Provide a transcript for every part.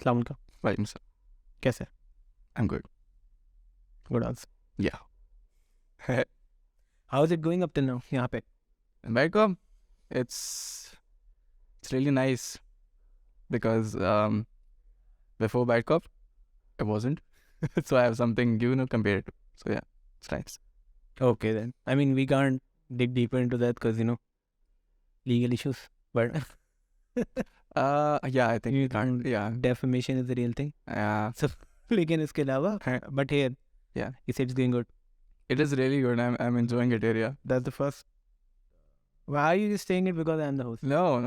अस्सलाम वालेकुम. Right, sir. कैसे? I'm good. Good answer. Yeah. How is it going up till now? यहाँ पे. And ByteCorp, it's really nice because before ByteCorp, it wasn't. So I have something compared to. So yeah, it's nice. Okay then. I mean, we can't dig deeper into that because legal issues. But Yeah, I think You we can't. Yeah. defamation is the real thing. Yeah. So, लेकिन इसके अलावा, but here, Yeah. he said it's going good. It is really good. I'm enjoying it here. Yeah. That's the first. Why are you just saying it because I'm the host? No.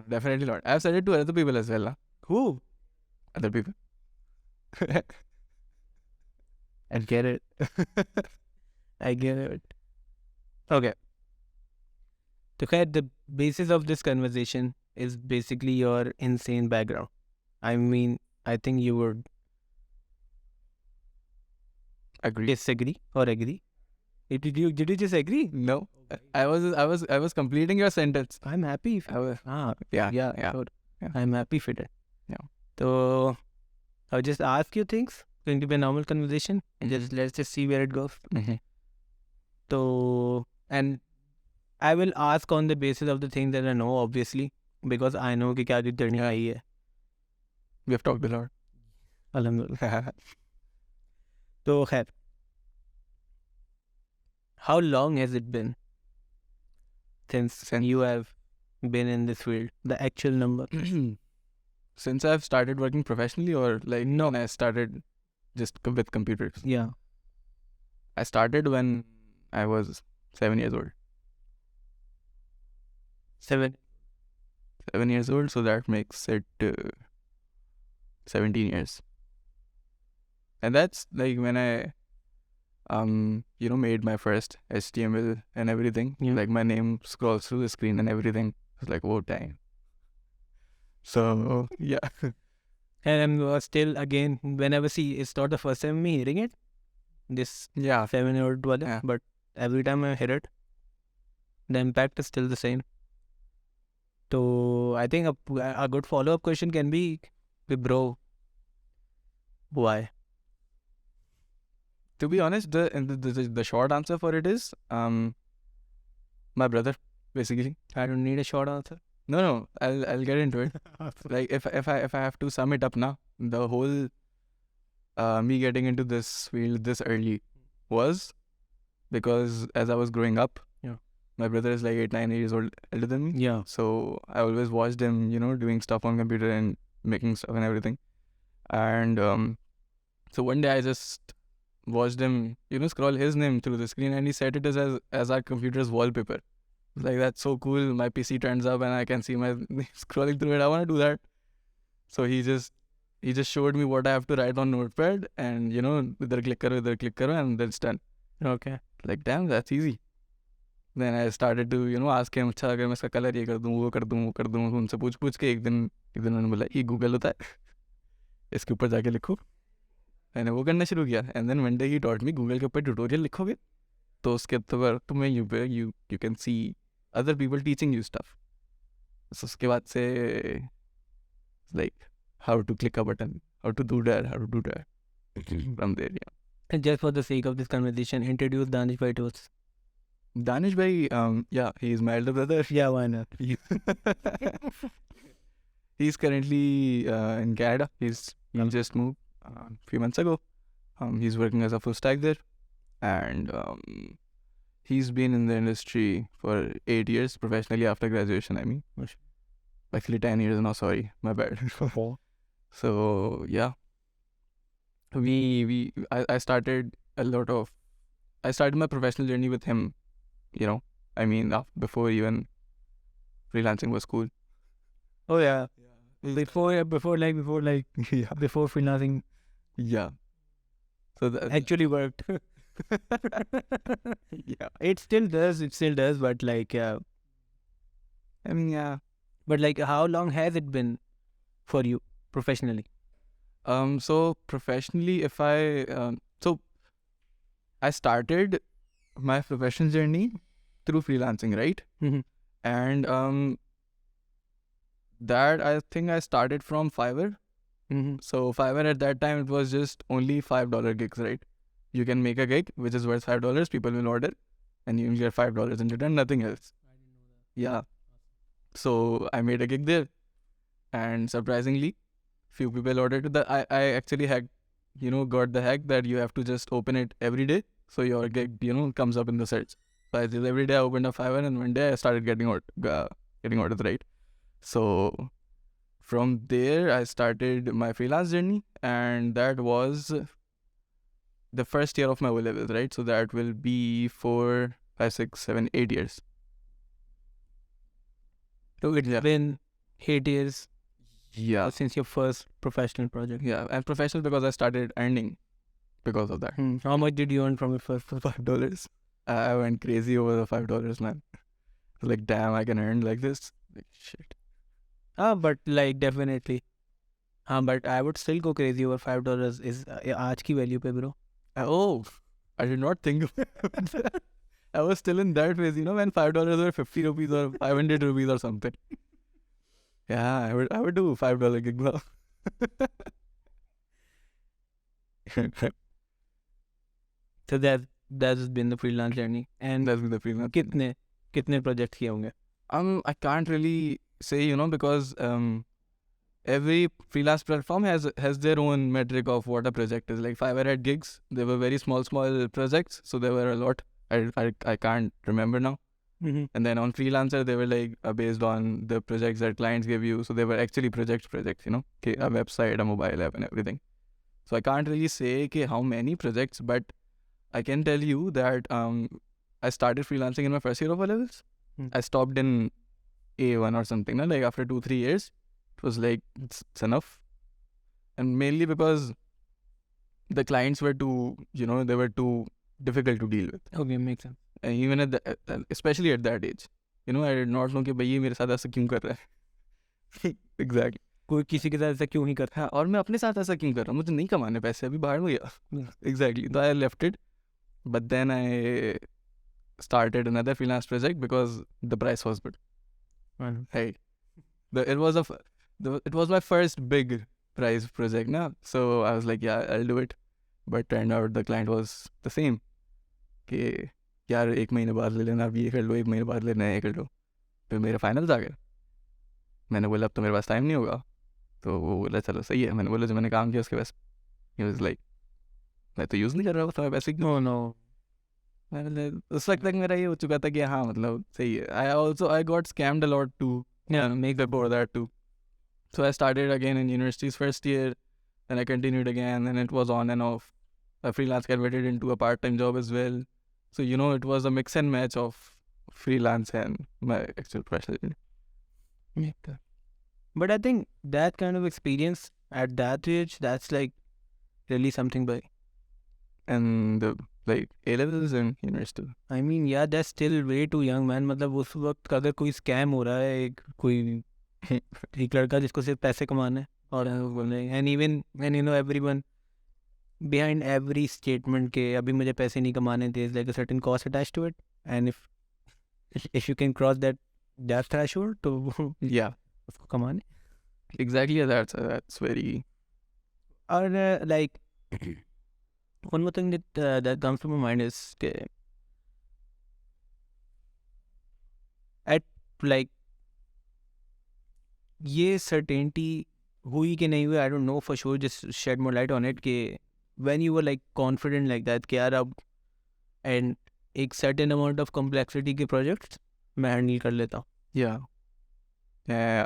Definitely not. I've said it to other people as well. Huh? Who? Other people. I get it. I get it. Okay. So, Khair, the basis of this conversation is basically your insane background. I mean, I think you would Agree. disagree or agree. Did you just agree? No. I was completing your sentence. I'm happy if I was, yeah, yeah. sure. Yeah. I'm happy for that. Yeah. So I'll just ask you things. It's going to be a normal conversation. And let's just see where it goes. Mm-hmm. So, and I will ask on the basis of the things that I know, obviously, because I know कि क्या चीज़ करनी आई है. We have talked a lot. Alhamdulillah. So, Khair, how long has it been since you have been in this field? The actual number? Since I've started working professionally, or like no, I started just with computers. Yeah. I started when I was 7 years old. 7. 7 years old, so that makes it 17 years. And that's like when I made my first HTML and everything. Yeah. Like my name scrolls through the screen and everything. It's like, whoa, dang. So yeah. And I'm still, again, whenever it's not the first time me hearing it, this Yeah. 7-year-old wala, Yeah. but every time I hear it, the impact is still the same. So I think a good follow-up question can be, bro, why? To be honest, the short answer for it is my brother, basically. I don't need a short answer. No, I'll get into it. Like if I have to sum it up now, the whole me getting into this field this early was because as I was growing up, my brother is like 8-9 years old older than me. Yeah. So I always watched him, doing stuff on computer and making stuff and everything. And so one day I just watched him, scroll his name through the screen, and he set it as our computer's wallpaper. Like, that's so cool. My PC turns up and I can see my scrolling through it. I want to do that. So he just showed me what I have to write on Notepad, and idhar click karo, and then it's done. Okay. Like, damn, that's easy. Then I started to ask him, अच्छा अगर मैं इसका colour ये कर दूँ, वो कर दूँ, उनसे पूछ के एक दिन उन्होंने बोला ये गूगल होता है, इसके ऊपर जाके लिखो. मैंने वो करना शुरू किया. And then one day he taught me, Google के ऊपर ट्यूटोरियल लिखोगे तो उसके ऊपर तुम्हें you can see other people teaching you stuff. उसके बाद से like how to click a button, how to do that from there. Yeah. And just for the sake of this conversation, introduce Danish Bhai to us. Danish bhai, yeah, he is my elder brother. Yeah, why not? He's currently in Canada. He just moved a few months ago. He's working as a full stack there, and he's been in the industry for 8 years professionally after graduation. I mean, actually 10 years now. Sorry, my bad. So yeah, I started my professional journey with him. I mean, before even freelancing was cool. Oh yeah. Before freelancing. Yeah. So that actually worked. Yeah. It still does, but like, I mean, yeah. But like, how long has it been for you professionally? So professionally, I started my professional journey through freelancing, right? Mm-hmm. And that I think I started from Fiverr. So Fiverr at that time, it was just only $5 gigs, right? You can make a gig which is worth $5, people will order, and you will get $5 in return, nothing else. Yeah. So I made a gig there, and surprisingly, few people ordered. I actually got the hack that you have to just open it every day, so your gig comes up in the search. So I did every day. I opened a Fiverr, and one day I started getting orders, right? So from there, I started my freelance journey, and that was the first year of my O levels, right? So that will be 4, 5, 6, 7, 8 years. So it's been 8 years Yeah. since your first professional project. Yeah, and professional because I started earning because of that. How much did you earn from your first $5. I went crazy over the $5, man. Like, damn, I can earn like this. Like, shit. But like definitely. But I would still go crazy over $5 is आज की value पे bro. Oh, I did not think of it. I was still in that phase, when $5 were 50 rupees or 500 rupees or something. Yeah, I would do $5 gig now. So that's been the freelance journey. And That's been the freelance. कितने projects किए होंगे? I can't really say, because every freelance platform has their own metric of what a project is. Like Fiverr had gigs, they were very small projects, so there were a lot. I can't remember now. And then on Freelancer, they were like based on the projects that clients give you. So they were actually projects, okay, a website, a mobile app, and everything. So I can't really say how many projects, but I can tell you that I started freelancing in my first year of O-levels. I stopped in A1 or something. Like after 2-3 years, it was like, it's enough. And mainly because the clients were too, they were too difficult to deal with. Okay, makes sense. And even especially at that age, I did not know कि भाई ये मेरे साथ ऐसा क्यों कर रहा है. Exactly. कोई किसी के साथ ऐसा क्यों ही करता है और मैं अपने साथ ऐसा क्यों कर रहा हूँ, मुझे नहीं कमाने पैसे, अभी बाहर हो गया. Exactly. So I left it, but then I started another freelance project because the price was good. Hey, it was my first big price project now, so I was like, yeah, I'll do it. But turned out the client was the same. कि यार 1 महीने बाद ले लेना, अब ये कर लो, 1 महीने बाद लेना, ये कर लो. फिर मेरे फाइनल्स आ गए. मैंने बोला अब तो मेरे पास टाइम नहीं होगा, तो वो बोला चलो सही है. मैंने बोला जो मैंने काम किया उसके पास, he was like, मैं तो यूज़ नहीं कर रहा हूँ, तो मैं पैसे क्यों. No. मैंने उस वक्त तक मेरा ये हो चुका था कि हाँ मतलब सही है. I got scammed a lot too. Yeah, make before that too. So I started again in university's first year, then I continued again, and it was on and off. A freelance converted into a part-time job as well. So, it was a mix and match of freelance and my actual professional. But I think that kind of experience at that age, that's like really something big. And like A-levels and university. I mean, yeah, that's still way too young, man. मतलब उस वक्त अगर कोई scam हो रहा है, कोई एक लड़का जिसको सिर्फ पैसे कमाने हैं और बोलने, and even when everyone behind every statement के अभी मुझे पैसे नहीं कमाने, there's like a certain cost attached to it, and if you can cross that threshold, तो yeah, उसको कमाने. Exactly, that's very. Or like one more thing that comes to my mind is at like ये certainty हुई कि नहीं हुई, I don't know for sure, just shed more light on it कि when you were like confident like that कि यार अब and एक certain amount of complexity के projects मैं handle कर लेता हूँ. Yeah.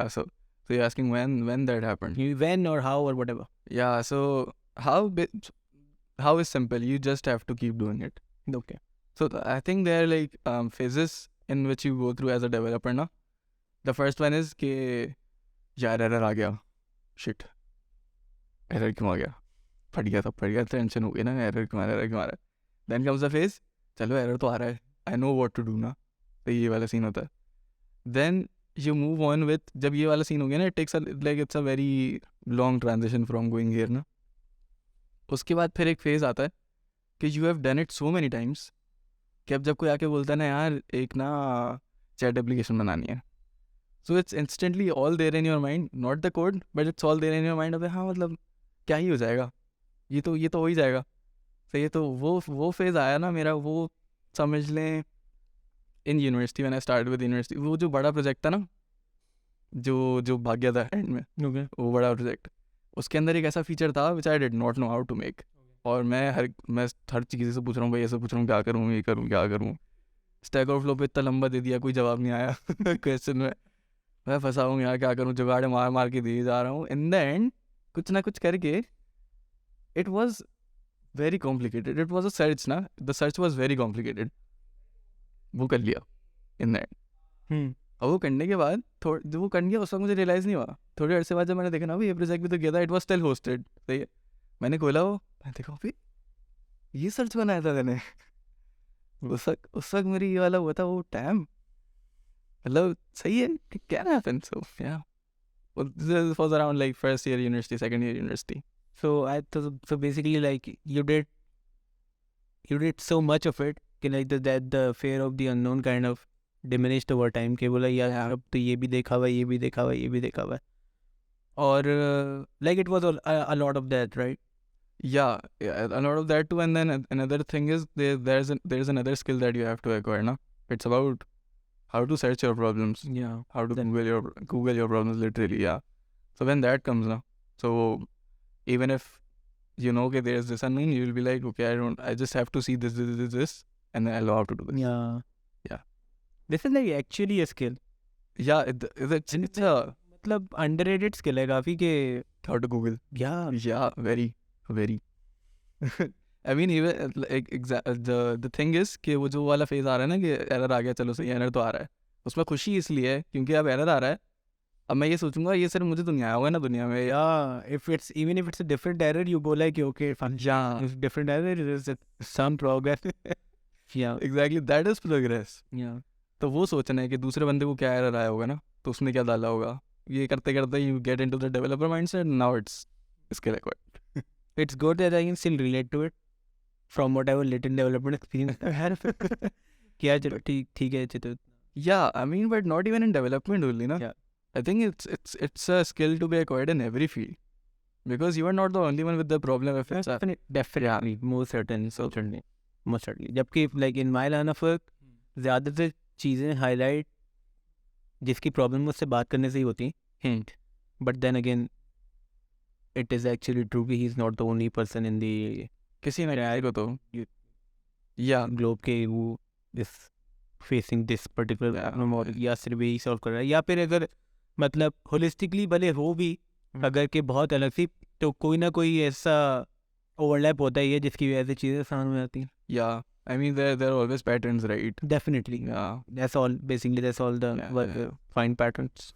So you're asking when that happened? When or how or whatever. Yeah. So how is simple? You just have to keep doing it. Okay. So I think there are like phases in which you go through as a developer ना. The first one is कि यार error आ गया, shit, error क्यों आ गया, फट गया, tension हो गई ना, error क्यों आ रहा है. Then comes the phase, चलो error तो आ रहा है, I know what to do ना, तो ये वाला सीन होता है. Then you move on with, जब ये वाला सीन हो गया ना, it's a very long transition from going here ना. उसके बाद फिर एक phase आता है कि you have done it so many times कि अब जब कोई आके बोलता है ना यार एक ना chat application बनानी है, So it's instantly all there in your mind, not the code, but it's all there in your mind. अबे हाँ मतलब क्या ही हो जाएगा, ये तो हो ही जाएगा. तो ये तो वो फेज़ आया ना मेरा, वो समझ लें in university. When I start with university, वो जो बड़ा प्रोजेक्ट था ना, जो भाग गया था एंड में, वो बड़ा प्रोजेक्ट, उसके अंदर एक ऐसा फीचर था which I did not know how to make. और मैं हर चीज़ से पूछ रहा हूँ भाई, ऐसे पूछ रहा हूँ क्या करूँ, ये करूँ क्या करूँ. स्टैक ओवरफ्लो पे इतना लंबा दे दिया, कोई जवाब नहीं आया क्वेश्चन में. मैं फंसा हूँ यार, क्या करूँ, जुगाड़ मार के दिए जा रहा हूँ. इन द एंड कुछ ना कुछ करके it was very complicated. It was a search ना, the search was very complicated. वो कर लिया इन द एंड. और वो करने के बाद जब वो कर गया उस वक्त मुझे रियलाइज़ नहीं हुआ. थोड़ी अर्से बाद जब मैंने देखा ना भाई ये प्रोजेक्ट भी तो किया था, इट वॉज स्टिल होस्टेड. सही है, मैंने खोला वो, मैं देखा भाई ये सर्च बनाया था मैंने. उस वक्त मेरी ये वाला हुआ था वो टाइम, मतलब सही है कि क्या हैपन. सो या this was around like first year university, second year university. So basically like you did so much of it कि like that the fear of the unknown kind of diminished over time. कि बोला यार अब तो ये भी देखा हुआ, ये भी देखा हुआ, ये भी देखा हुआ. और like it was a lot of that, right? Yeah, a lot of that too. And then another thing is there's another skill that you have to acquire ना. It's about how to search your problems, Yeah. how to Google your problems literally. Yeah. So when that comes now, so even if you know okay there's this unknown, you'll be like okay I just have to see this, and then I'll know how to do this. Yeah. Yeah. This is like actually a skill. Yeah, it's a मतलब underrated skill है काफी के how to Google. Yeah. Very. I mean even like the thing is कि वो जो वाला phase आ रहा है ना कि एरर आ गया, चलो सही एरर तो आ रहा है, उसमें खुशी इसलिए है क्योंकि अब एरर आ रहा है. अब मैं ये सोचूंगा ये सिर्फ मुझे तो नहीं आया होगा ना दुनिया में. Yeah, even if it's a different error, you go like okay fine. Yeah, If different error is some progress. Yeah. exactly, that is progress. Yeah. तो वो सोचना है कि दूसरे बंदे को क्या एरर आया होगा ना, तो उसने क्या डाला होगा. ये करते करते you get into the developer mindset. Now it's skill acquired. It's good that I can still relate to it from whatever little development experience I had. क्या चलो ठीक है चलो. Yeah, I mean but not even in development only ना. Yeah. I think it's a skill to be acquired in every field, because you are not the only one with the problem. If it's Definitely, most certainly. जबकि like in my line of work ज़्यादातर चीज़ें highlight जिसकी problem मुझसे बात करने से ही होती हैं. But then again it is actually true कि he is not the only person in the किसी ने आए को तो या ग्लोब के वो this facing this particular problem, और या सिर्फ यही सॉल्व कर रहा है, या फिर अगर मतलब होलिस्टिकली भले हो भी अगर के बहुत अलग सी, तो कोई ना कोई ऐसा ओवरलैप होता ही है जिसकी वजह से चीज़ें आसान हो जाती हैं. या I mean there are always patterns, right? Definitely. Yeah. That's all the find patterns.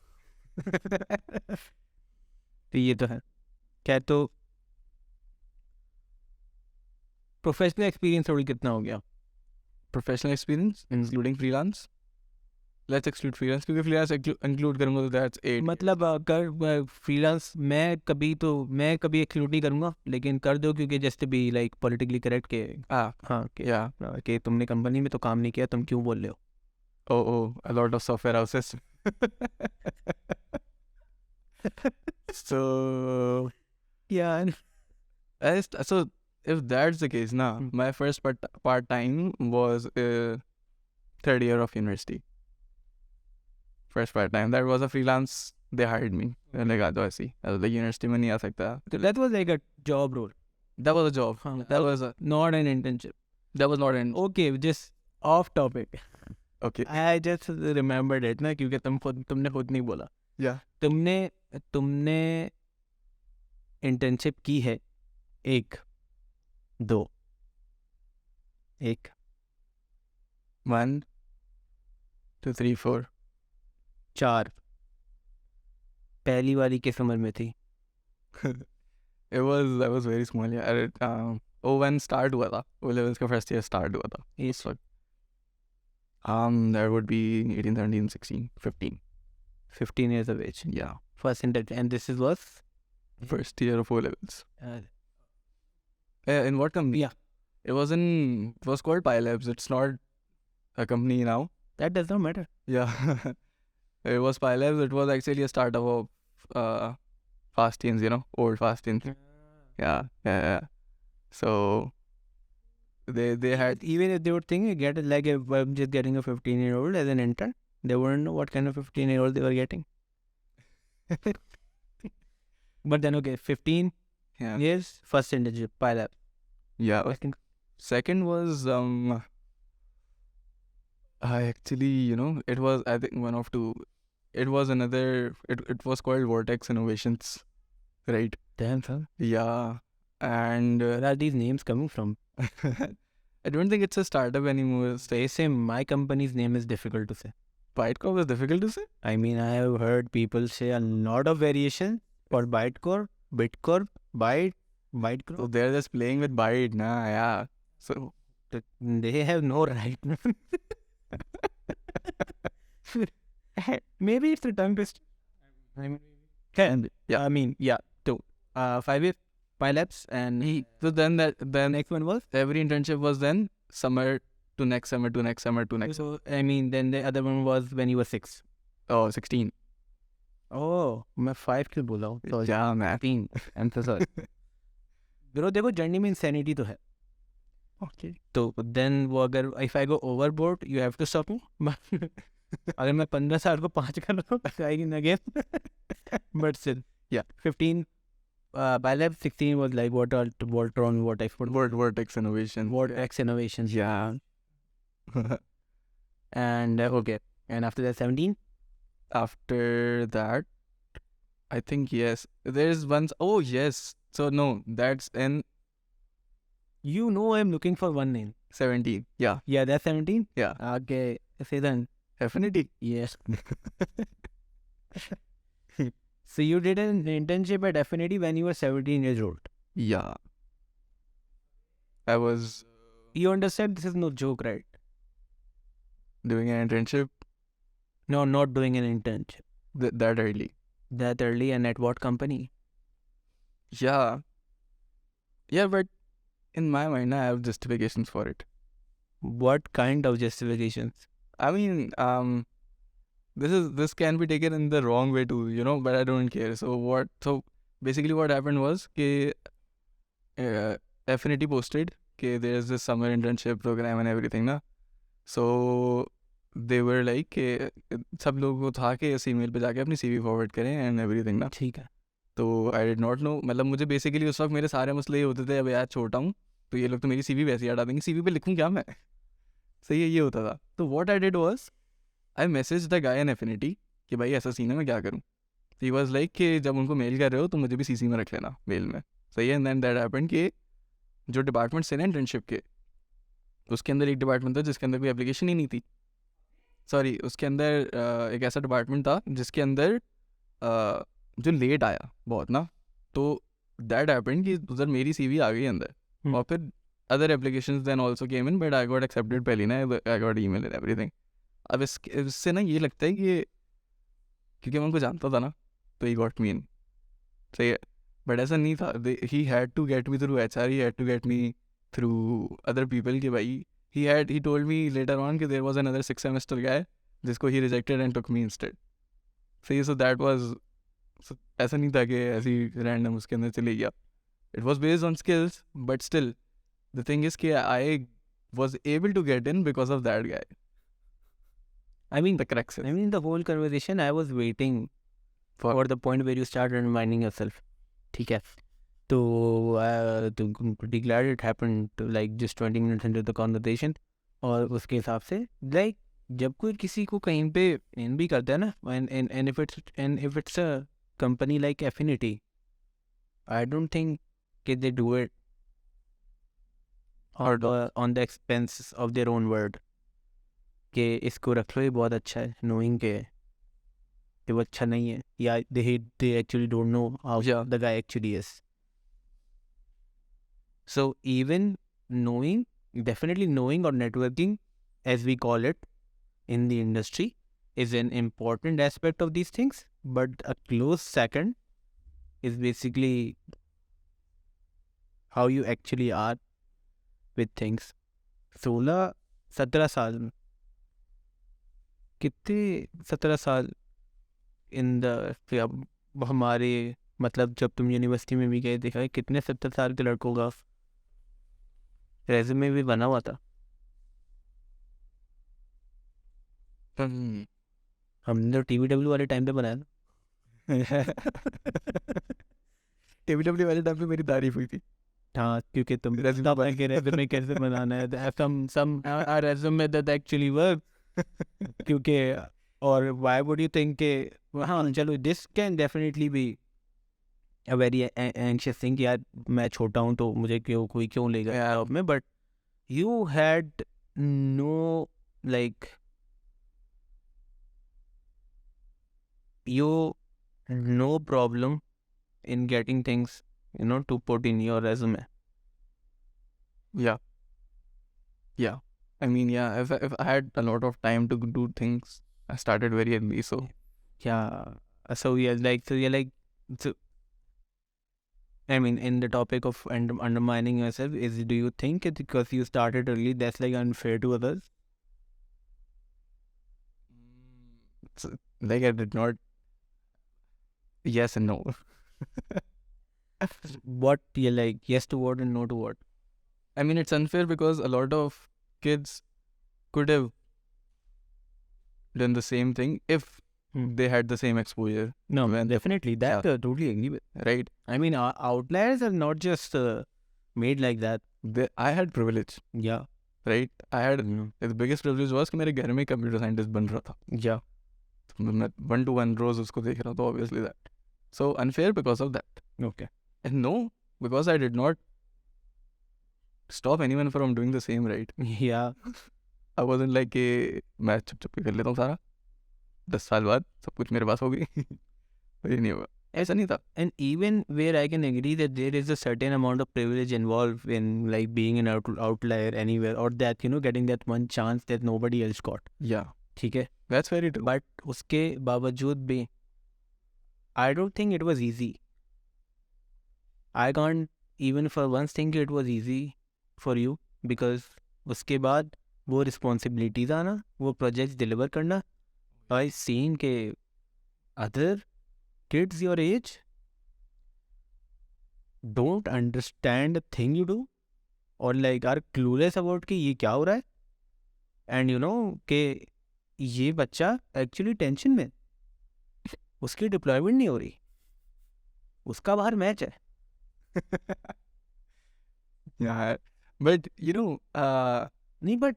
तो ये तो है. क्या तो प्रोफेशनल एक्सपीरियंस थोड़ी कितना हो गया? Professional experience including freelance. Let's exclude freelance क्योंकि freelance include करूँगा तो that's 8. मतलब अगर फ्रीलांस मैं कभी एक्सक्लूड नहीं करूँगा, लेकिन कर दो क्योंकि just be like politically correct के हाँ कि तुमने कंपनी में तो काम नहीं किया, तुम क्यों बोल रहे हो? Oh, a lot of software houses. So yeah. So if that's the case now, my first part time was third year of university. First part time, that was a freelance. They hired me. मैंने कहा तो ऐसी like university में नहीं आ सकता. That was like a job role. That was a job. That was not an internship. That was not an. Okay, just off topic. Okay. I just remembered it ना क्योंकि तुमने खुद नहीं बोला. Yeah. तुमने इंटर्नशिप की है 1 2 1 2 3 4 4. पहली वाली किस उम्र में थी? I was very small. Yeah. when start हुआ था, O levels का first year start हुआ था. Yes. That would be 18, 17, 16, 15. 15 years of age. Yeah. First internship, and this was first year of O levels. In what company? Yeah. It was called PyLabs. It's not a company now. That does not matter. Yeah. It was Pilabs. It was actually a startup of Fastians, old Fastians. Yeah. So they had Even if they would think, get it like if I'm just getting a 15-year-old as an intern, they wouldn't know what kind of 15-year-old they were getting. But then, okay, 15 yeah. years, first internship, PyLab. Yeah. Second was I actually, it was, I think, one of two. It was another, it was called Vortex Innovations, right? damn, sir. Yeah. And Where are these names coming from? I don't think it's a startup anymore. They say my company's name is difficult to say. ByteCorp is difficult to say? I mean, I have heard people say a lot of variation for ByteCorp, BitCorp, ByteCorp. So they're just playing with Byte, nah, yeah. So They have no right. Maybe it's a tongue twister. I mean, yeah. I mean, yeah. So, 5 years, PyLabs, and so then next one was every internship was then summer to next summer to next summer to next. So I mean, then the other one was when you were 6. Oh, 16. Oh, मैं 5 क्यों बोला हूँ? So Yeah, man. 16. I'm so sorry. Bro, देखो journey में insanity तो है. Okay. तो then वो अगर if I go overboard, you have to stop me. अगर मैं 15 साल को 5 कर रहा हूँ, I can again. But still, yeah. 15. By lab 16 was like Voltron, what I put. Vortex Innovation. Vortex Innovations. Yeah. And okay. And after that 17? After that, I think yes. There's one. Oh yes. So no, that's in. You know I'm looking for one name. 17. Yeah. Yeah, that's 17? Yeah. Okay. Say then. Affinity. Yes. So you did an internship at Affinity when you were 17 years old. Yeah. I was. You understand this is no joke, right? Doing an internship. No, not doing an internship. That early. That early, and at what company? Yeah. Yeah, but in my mind, I have justifications for it. What kind of justifications? I mean, this can be taken in the wrong way too, but I don't care. So basically what happened was कि Affinity posted कि there's this summer internship program and everything ना. So they were like कि सब लोगों को था कि इस email पे जाके अपनी CV forward करें and everything ना. ठीक है. तो I did not know, मतलब मुझे basically उस वक्त मेरे सारे मसले ये होते थे, अब यार छोटा हूँ तो ये लोग तो मेरी CV वैसे ही हटा देंगे, CV पे लिखूँ क्या मैं. सही है, ये होता था. तो what I did was I messaged the guy in Affinity कि भाई ऐसा सीन है, मैं क्या करूँ. He was like कि जब उनको मेल कर रहे हो तो मुझे भी CC में रख लेना मेल में. सही है. And then that happened कि जो डिपार्टमेंट्स थे ना इंटर्नशिप के, उसके अंदर एक डिपार्टमेंट था जिसके अंदर कोई एप्लीकेशन ही नहीं थी. सॉरी, उसके अंदर एक ऐसा डिपार्टमेंट था जिसके अंदर जो लेट आया बहुत ना, तो दैट हैपेंड कि उधर मेरी CV आ गई अंदर. और फिर other applications then also came in, but I got accepted पहले ना, I got email and everything. अब इससे ना ये लगता है कि क्योंकि मैं उनको जानता था ना, तो ही गॉट मी इन. सही है. बट ऐसा नहीं था. He had to get me through HR, he had to get me through other people कि भाई he told me later on कि there was another 6 semester guy जिसको he rejected and took me instead. So that was, ऐसा नहीं था कि ऐसी random उसके अंदर चले गया. It was based on skills, but still the thing is कि I was able to get in because of that guy. I mean, the crux is. I mean, the whole conversation, I was waiting for the point where you started reminding yourself. ठीक है. So, I'm pretty glad it happened to like just 20 minutes into the conversation. और उसके हिसाब से like जब कोई किसी को कहीं पे इन भी करता है ना, and if it's a company like Affinity, I don't think that they do it on the expense of their own word. कि इसको रख लो, ये बहुत अच्छा है, knowing के वो अच्छा नहीं है, या they actually don't know how the guy actually is. So even knowing, definitely knowing or networking, as we call it in the industry, is an important aspect of these things, but a close second is basically how you actually are with things. 16-17 साल में कितने 17 साल in the हमारे मतलब जब तुम university में भी गए देखा है कितने 70 साल के लड़कों का रेज्यूमे भी बना हुआ था। हमने तो TVW वाले टाइम पे बनाया ना। TVW वाले टाइम पे मेरी तारीफ हुई थी। हाँ क्योंकि तुम Resume तब बना- के रेज्यूमे कैसे बनाना है some resume that actually work क्योंकि और व्हाई वुड यू थिंक के हाँ चलो this can definitely be a very anxious thing यार मैं छोटा हूँ तो मुझे कोई क्यों लेगा Yeah. जॉब में but you had know like you no problem in getting things to put in your resume. Yeah. I mean, yeah, if I had a lot of time to do things, I started very early, so Yeah, so you're like so I mean in the topic of undermining yourself is do you think it because you started early that's like unfair to others? like I did not. Yes and no. What you're like yes to what and no to what? I mean, it's unfair because a lot of kids could have done the same thing if they had the same exposure, No, When- definitely that totally agree with. right? I mean outliers are not just made like that. I had privilege, Yeah. right? I had the biggest privilege was कि मेरे घर में computer scientist बन रहा था, Yeah. तो मैं 1-to-1 रोज उसको देख रहा था, obviously that. So unfair because of that. Okay. And no, because I did not stop anyone from doing the same, right? Yeah. I wasn't like कि मैं चुप चुप के कर लेता हूँ सारा, 10 साल बाद सब कुछ मेरे पास होगी। ये नहीं होगा, ऐसा नहीं था। And even where I can agree that there is a certain amount of privilege involved in like being an outlier anywhere or that getting that one chance that nobody else got. Yeah, ठीक है that's very true. but उसके बावजूद भी I don't think it was easy. I can't even for once think it was easy for you because उसके बाद वो responsibilities आना, वो projects deliver करना. I seen के other kids your age don't understand the thing you do or like are clueless about कि ये क्या हो रहा है and कि ये बच्चा actually tension में उसकी deployment नहीं हो रही उसका बाहर मैच है Yeah, but नहीं but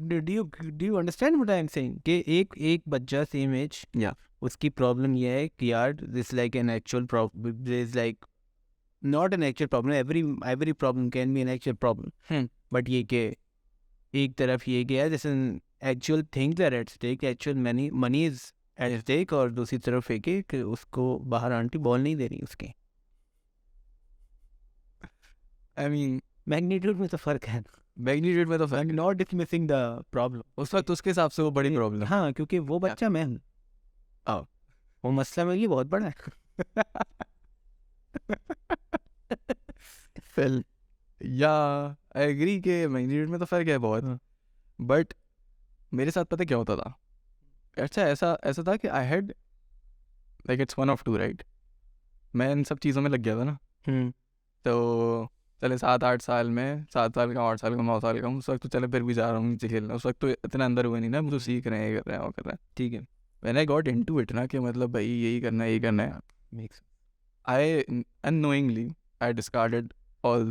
do you understand what I'm saying कि एक बच्चा same age Yeah. उसकी problem ये है कि यार this like an actual problem is like not an actual problem every problem can be an actual problem but ये कि एक तरफ ये कि this is an actual thing that at stake actual money is at stake और दूसरी तरफ एक कि उसको बाहर आंटी बॉल नहीं दे रही उसके I mean मैग्नीट्यूड में तो फर्क है magnitude में तो फर्क, नॉट डिसमिसिंग द प्रॉब्लम उस वक्त उसके हिसाब से वो बड़ी प्रॉब्लम। हाँ क्योंकि वो बच्चा मैं हूँ वो मसला मेरे लिए बहुत बड़ा है फिर या आई एग्री के मैग्नीट्यूड में तो फर्क है बहुत, बट मेरे साथ पता क्या होता था, अच्छा ऐसा था कि I had like it's 1 of 2 right, मैं इन सब चीज़ों में लग गया था ना, तो चले 7-8 साल में 7 साल का 8 साल का 9 साल का उस वक्त तो चले फिर भी जा रहा हूँ नीचे खेलना, उस वक्त तो इतना अंदर हुआ नहीं ना, मुझे सीख रहे हैं ये कर रहे हैं वो कर रहे हैं, ठीक है when I got into it ना कि मतलब भाई यही करना है, आई unknowingly I discarded all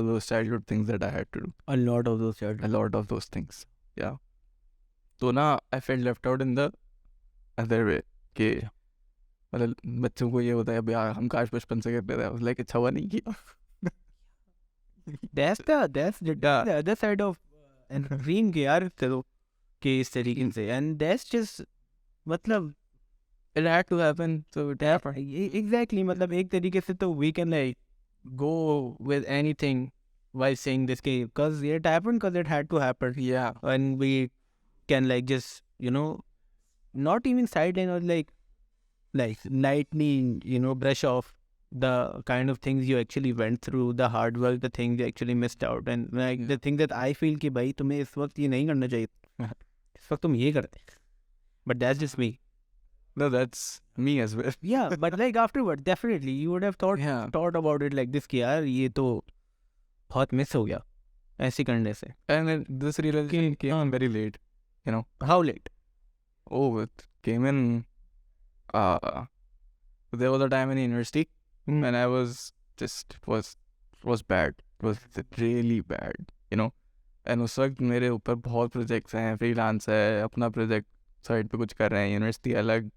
those childhood things that I had to do, a lot of those things, yeah. तो ना I felt left out in the other way कि मतलब बच्चों को ये होता है यार हम काश बचपन से करते थे, लाइक अच्छा हुआ नहीं किया। that's the other side of and dream के यार चलो कि इस तरीके से and that's just मतलब It had to happen, so it happened. exactly मतलब एक तरीके से तो we can like go with anything while saying this game because it happened because it had to happen Yeah, and we can like just not even sideline or like lightning brush off the kind of things you actually went through, the hard work, the things you actually missed out and like the thing that I feel कि भाई तुम्हें इस वक्त ये नहीं करना चाहिए इस वक्त तुम ये करते but that's just me No, that's me as well. Yeah, but like afterward, definitely you would have Yeah. thought about it like this कि यार ये तो बहुत मिस हो गया ऐसे करने से. And then this realization came very late, you know. How late? Oh, it came in, there was a time in university when I was bad. It was really bad, you know. And उस वक्त मेरे ऊपर बहुत projects हैं, freelance है, अपना project side पे कुछ कर रहे हैं, यूनिवर्सिटी अलग.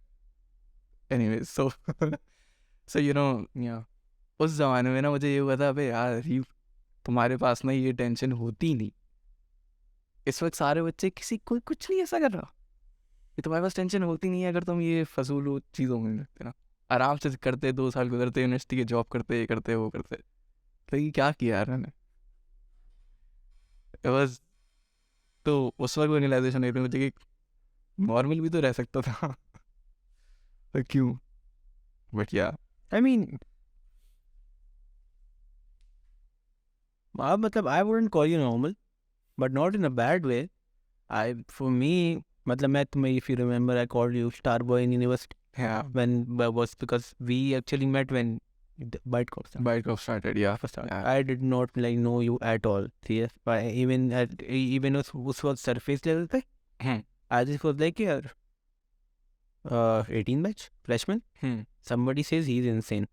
Anyway so so you know या उस ज़माने में ना मुझे ये हुआ था, अबे यार ये तुम्हारे पास ना ये टेंशन होती नहीं. इस वक्त सारे बच्चे किसी कोई कुछ नहीं ऐसा कर रहा. ये तुम्हारे पास टेंशन होती नहीं है अगर तुम ये फजूल चीज़ों में लगते ना. आराम से करते, 2 साल गुजरते, यूनिवर्सिटी के जॉब करते, ये करते वो करते. तो ये क्या किया यार मैंने. बस तो उस वक्त रियलाइजेशन हुई मुझे कि नॉर्मल भी तो रह सकता था. तो क्यों. बट या I mean, मतलब I wouldn't call you normal, but not in a bad way. For me, मतलब मैं तुम्हें, if you remember, I called you star boy in university yeah, was because we actually met when ByteCorp started. ByteCorp started, yeah. First started. Yeah. I did not like know you at all. Yes, but even उस वक्त surface level पे, I just was like यार 18 batch freshman. Somebody says he's insane.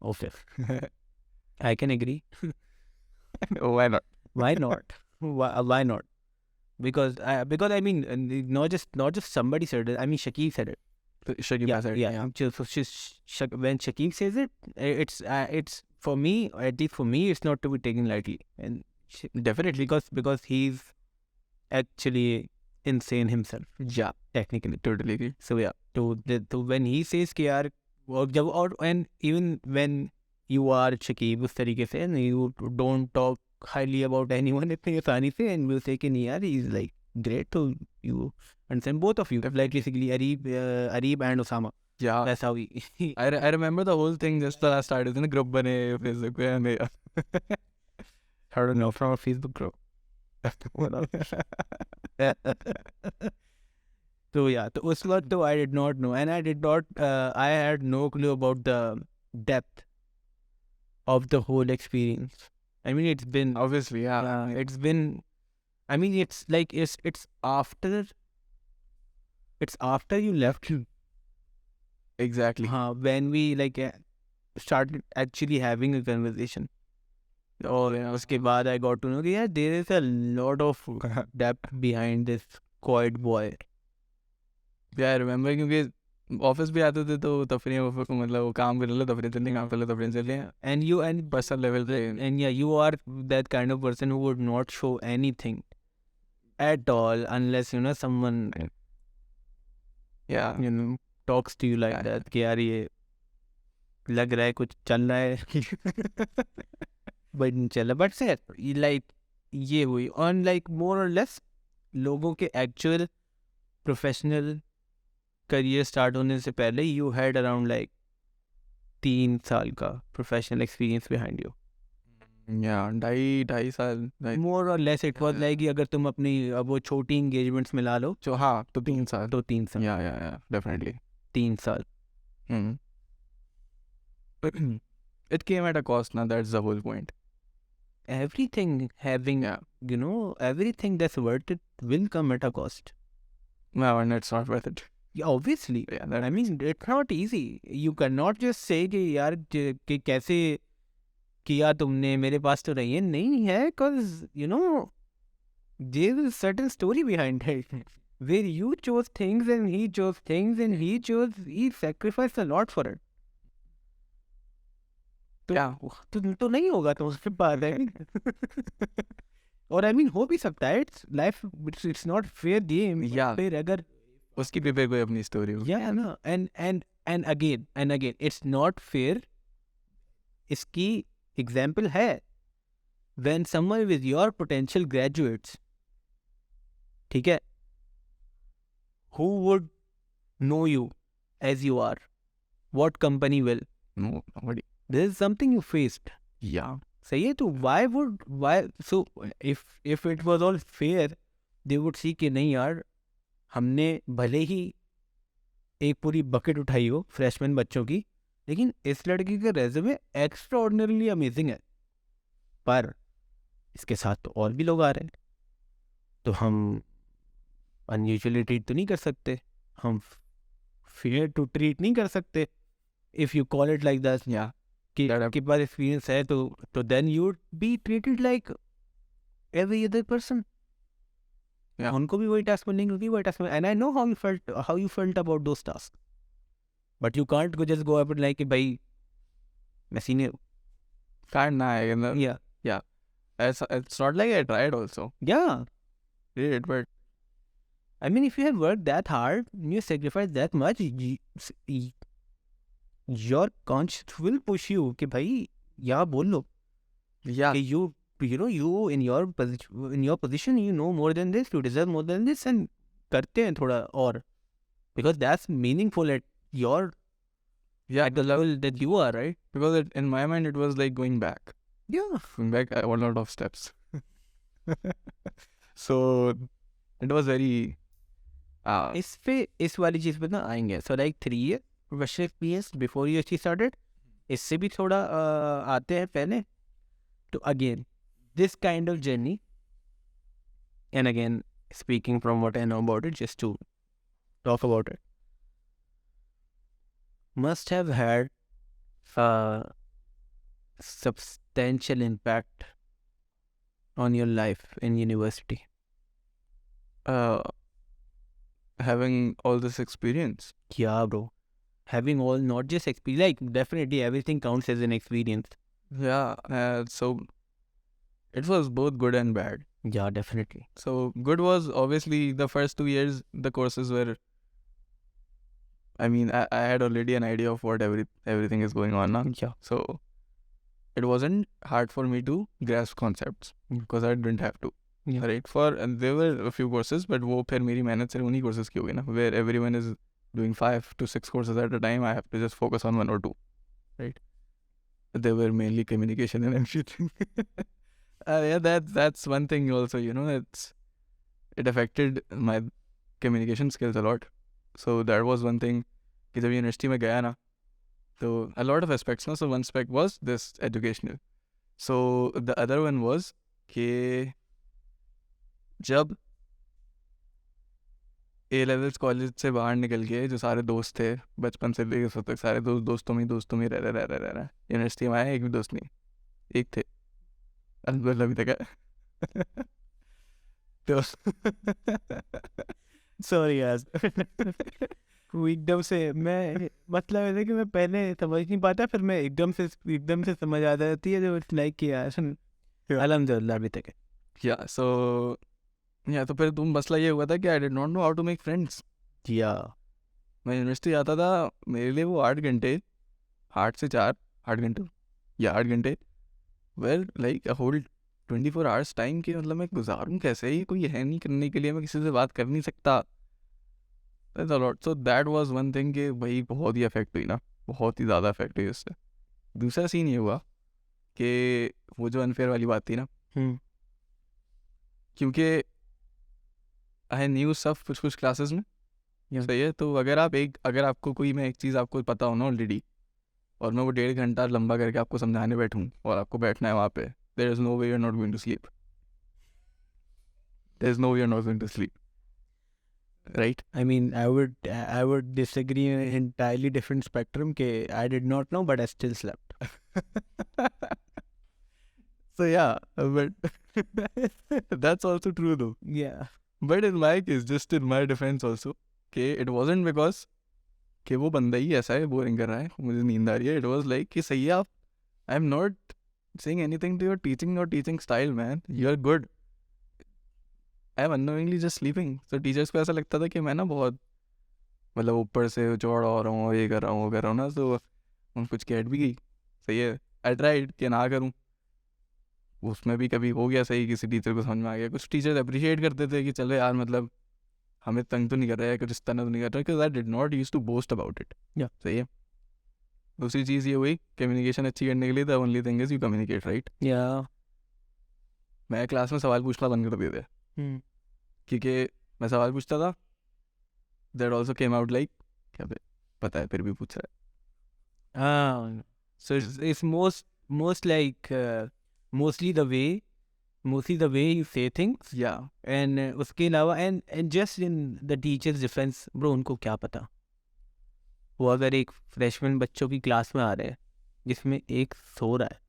Okay, I can agree. Why not? Why not? Why not? Because I mean, not just somebody said it. I mean, Shakib said it. Shakib said, Yeah. So when Shakib says it, it's for me, at least for me, it's not to be taken lightly. And definitely because he's actually insane himself. Yeah, Technically. totally agree. So yeah, to when he says कि यार और and even when you are Shakib उस तरीके से, and you don't talk highly about anyone इतनी आसानी से, and you say कि नहीं यार he's like great, तो you understand, both of you, like basically Areeb and Osama. Yeah, That's how we. I remember the whole thing just the started in the group बने Facebook पे हमें. I don't know, from a Facebook group. So yeah, तो उस वक्त तो I did not know, and I had no clue about the depth of the whole experience. I mean, it's been Obviously, yeah. it's been. I mean, it's like it's after you left. Exactly. When we like started actually having a conversation. और उसके बाद I got to know कि यार there is a lot of depth behind this quiet boy. Yeah, I remember क्योंकि office भी आते थे तो तफरी मतलब वो काम कर ले तफरी चलते, काम कर ले तफरी चलते. And पर्सनल लेवल पे. and yeah, you are that kind of person who would not show anything at all unless someone Yeah. talks to you like that कि यार ये लग रहा है कुछ चल रहा है but नहीं चल रहा. But sir, like ये हुई on like more or less लोगों के actual professional career start होने से पहले you had around like 3 साल का professional experience behind you. Yeah, ढाई साल. More or less it was like कि अगर तुम अपनी वो छोटी engagements मिला लो तो हाँ तो 3 साल. तो 3 साल. Yeah, definitely. 3 साल. It came at a cost. Now that's the whole point. Everything having everything that's worth it will come at a cost. No, and it's not worth it. Yeah, obviously. Yeah, I mean, it's not easy. You cannot just say कि यार कि कैसे किया तुमने, मेरे पास तो नहीं है. नहीं है, because there is a certain story behind it where you chose things and he chose things and he sacrificed a lot for it. तो नहीं होगा तो उसके बाद है. और I mean हो भी सकता है. It's life. It's not fair game. Yeah. फिर अगर उसकी भी पे कोई अपनी स्टोरी हो. Yeah, no. And again it's not fair. इसकी example है when someone with your potential graduates, ठीक है, who would know you as you are, what company will? No, nobody. This is something you faced. Yeah. सही है. तो why so if it was all fair, they would see कि नहीं यार हमने भले ही एक पूरी बकेट उठाई हो फ्रेशमैन बच्चों की, लेकिन इस लड़की का रेज्यूमे एक्स्ट्रा ऑर्डिनरली अमेजिंग है, पर इसके साथ तो और भी लोग आ रहे हैं, तो हम अनयूजुअली ट्रीट तो नहीं कर सकते, हम फेयर टू ट्रीट नहीं कर सकते, if you call it like that, या कि आपके पास एक्सपीरियंस है तो then you be treated like every other person. Yeah. उनको भी वही टास्क मिलेंगे, उनकी वही task, and I know how you felt about those task, but you can't go just go up like कि भाई मैं senior. Can't nah, Yeah. yeah. It's not like I tried also. Yeah. Did, but I mean, if you have worked that hard, you sacrifice that much, your conscience will push you कि भाई यहाँ बोल लो yeah, कि you know you in your position you know more than this, you deserve more than this, and करते हैं थोड़ा और, because that's meaningful at your yeah, at the level that you are, right? because in my mind it was like going back. Yeah. Going back a lot of steps. So it was very इस वाली चीज़ पे ना आएंगे. So like 3 years professional experience before you actually started, इससे भी थोड़ा आते हैं पहले. तो again, this kind of journey, and again speaking from what I know about it, just to talk about it, must have had a substantial impact on your life in university. having all this experience. Yeah, bro. Having all, not just experience, like definitely everything counts as an experience. Yeah, so it was both good and bad. Yeah, definitely. So good was obviously the first 2 years the courses were, I mean, I had already an idea of what everything is going on now. Yeah. So it wasn't hard for me to grasp concepts because I didn't have to. Yeah. Right. And there were a few courses, but वो फिर मेरी मेहनत सिर्फ उन्हीं courses की होगी ना, where everyone is doing 5 to 6 courses at a time. I have to just focus on 1 or 2. Right. They were mainly communication and everything. Yeah, that's one thing also, you know, it affected my communication skills a lot. So that was one thing कि जब university में गया ना, तो a lot of aspects ना, so one aspect was this educational. So the other one was कि जब A levels college से बाहर निकल के जो सारे दोस्त थे बचपन से लेकर सब तक, सारे दोस्तों में रह रहे यूनिवर्सिटी में आया, एक भी दोस्त नहीं, एक थे अभी तक है. तो सॉरी यार. एकदम से मैं, मतलब ऐसे कि मैं पहले समझ नहीं पाता, फिर मैं एकदम से समझ आ जाती है, जो लाइक कि यार अल्हम्दुलिल्लाह अभी तक है. या सो या तो फिर तुम मसला ये हुआ था कि I did not know how to make friends. या मैं यूनिवर्सिटी आता था, मेरे लिए वो 8 घंटे 8 से 4 8 घंटे या 8 घंटे well like a whole 24 hours time के, मतलब मैं गुजारूँ कैसे, ही कोई है नहीं करने के लिए, मैं किसी से बात कर नहीं सकता. So that was one thing कि भाई बहुत ही अफेक्ट हुई ना, बहुत ही ज़्यादा अफेक्ट हुई उससे. दूसरा सीन ये हुआ कि वो जो अनफेयर वाली बात थी ना, क्योंकि आई न्यू सब कुछ क्लासेस में सही है, तो अगर आपको कोई मैं एक चीज़ आपको पता हो ना ऑलरेडी, और मैं वो 1.5 घंटा लंबा करके आपको समझाने बैठूँ और आपको बैठना है वहाँ पे, there is no way you are not going to sleep. There is no way you are not going to sleep. Right? I mean, I would disagree in an entirely different spectrum. Ke I did not know, but I still slept. So yeah, but that's also true though. Yeah. But in my case, just in my defense also, कि it wasn't because कि वो बंदा ही ऐसा है, boring कर रहा है, मुझे नींद आ रही है. It was like कि सही है आप, I'm not saying anything to your teaching style, man. You're good. I am unknowingly just sleeping. So teachers को ऐसा लगता था कि मैं ना बहुत मतलब ऊपर से चौड़ा हो रहा हूँ, ये कर रहा हूँ, वो कर रहा हूँ ना, तो उन कुछ कैट भी गई. सही है, आई ट्राइड कि ना करूँ, उसमें भी कभी हो गया सही, किसी टीचर को समझ में आ गया. कुछ टीचर्स अप्रिशिएट करते थे कि चलो यार, मतलब हमें तंग तो नहीं कर रहा है, कुछ इस तरह तो नहीं कर रहा है, because I did not use to boast about it. सही है. दूसरी चीज़ ये हुई, कम्युनिकेशन अच्छी करने के लिए the only thing is you communicate, right. मैं क्लास में सवाल पूछना बंद कर दिए थे, क्योंकि मैं सवाल पूछता था, that also came out like क्या बे, पता है फिर भी पूछ रहा So it's most like mostly the way you say things, है. Yeah. and उसके अलावा and just in the teacher's defense, bro, उनको क्या पता, वो अगर एक फ्रेशमैन बच्चों की क्लास में आ रहे हैं जिसमें एक सो रहा है,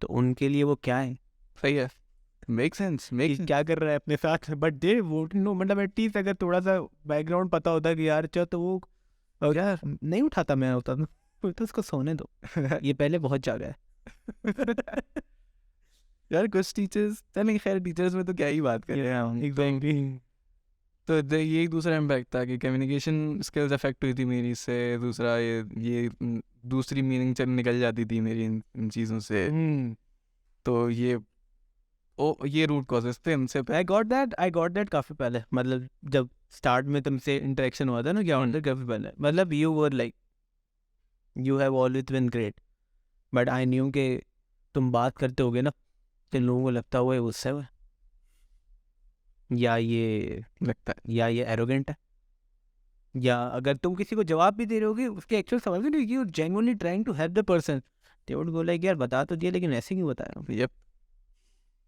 तो उनके लिए वो क्या है, सही है, मेक सेंस, कि क्या कर रहा है अपने साथ, बट दे वोट नो, मतलब एटलीस्ट अगर थोड़ा सा बैकग्राउंड पता होता कि यार चल, तो वो यार नहीं उठाता, मैं होता तो उसको सोने दो, ये पहले बहुत जागा है. यार कुछ टीचर्स, चलें खैर टीचर्स में तो क्या ही बात करें हम. एग्जैक्टली. तो ये एक दूसरा इम्पैक्ट था कि कम्युनिकेशन स्किल्स अफेक्ट हुई थी मेरी इससे. दूसरा ये दूसरी मीनिंग निकल जाती थी मेरी इन चीज़ों से. तो ये रूट कॉजेस थे इनसे. आई गॉट दैट काफ़ी पहले, मतलब जब स्टार्ट में तुमसे इंटरेक्शन हुआ था ना क्या होता, काफ़ी पहले, मतलब you were like you have always been great, but I knew कि तुम बात करते होगे ना तो लोगों को लगता हुआ गुस्सा है, या ये लगता है, या ये एरोगेंट है, या अगर तुम किसी को जवाब भी दे रहे होगे उसके एक्चुअल समझ में नहीं, you genuinely trying to help the person, they would go like यार बता तो दिया लेकिन ऐसे क्यों बताया.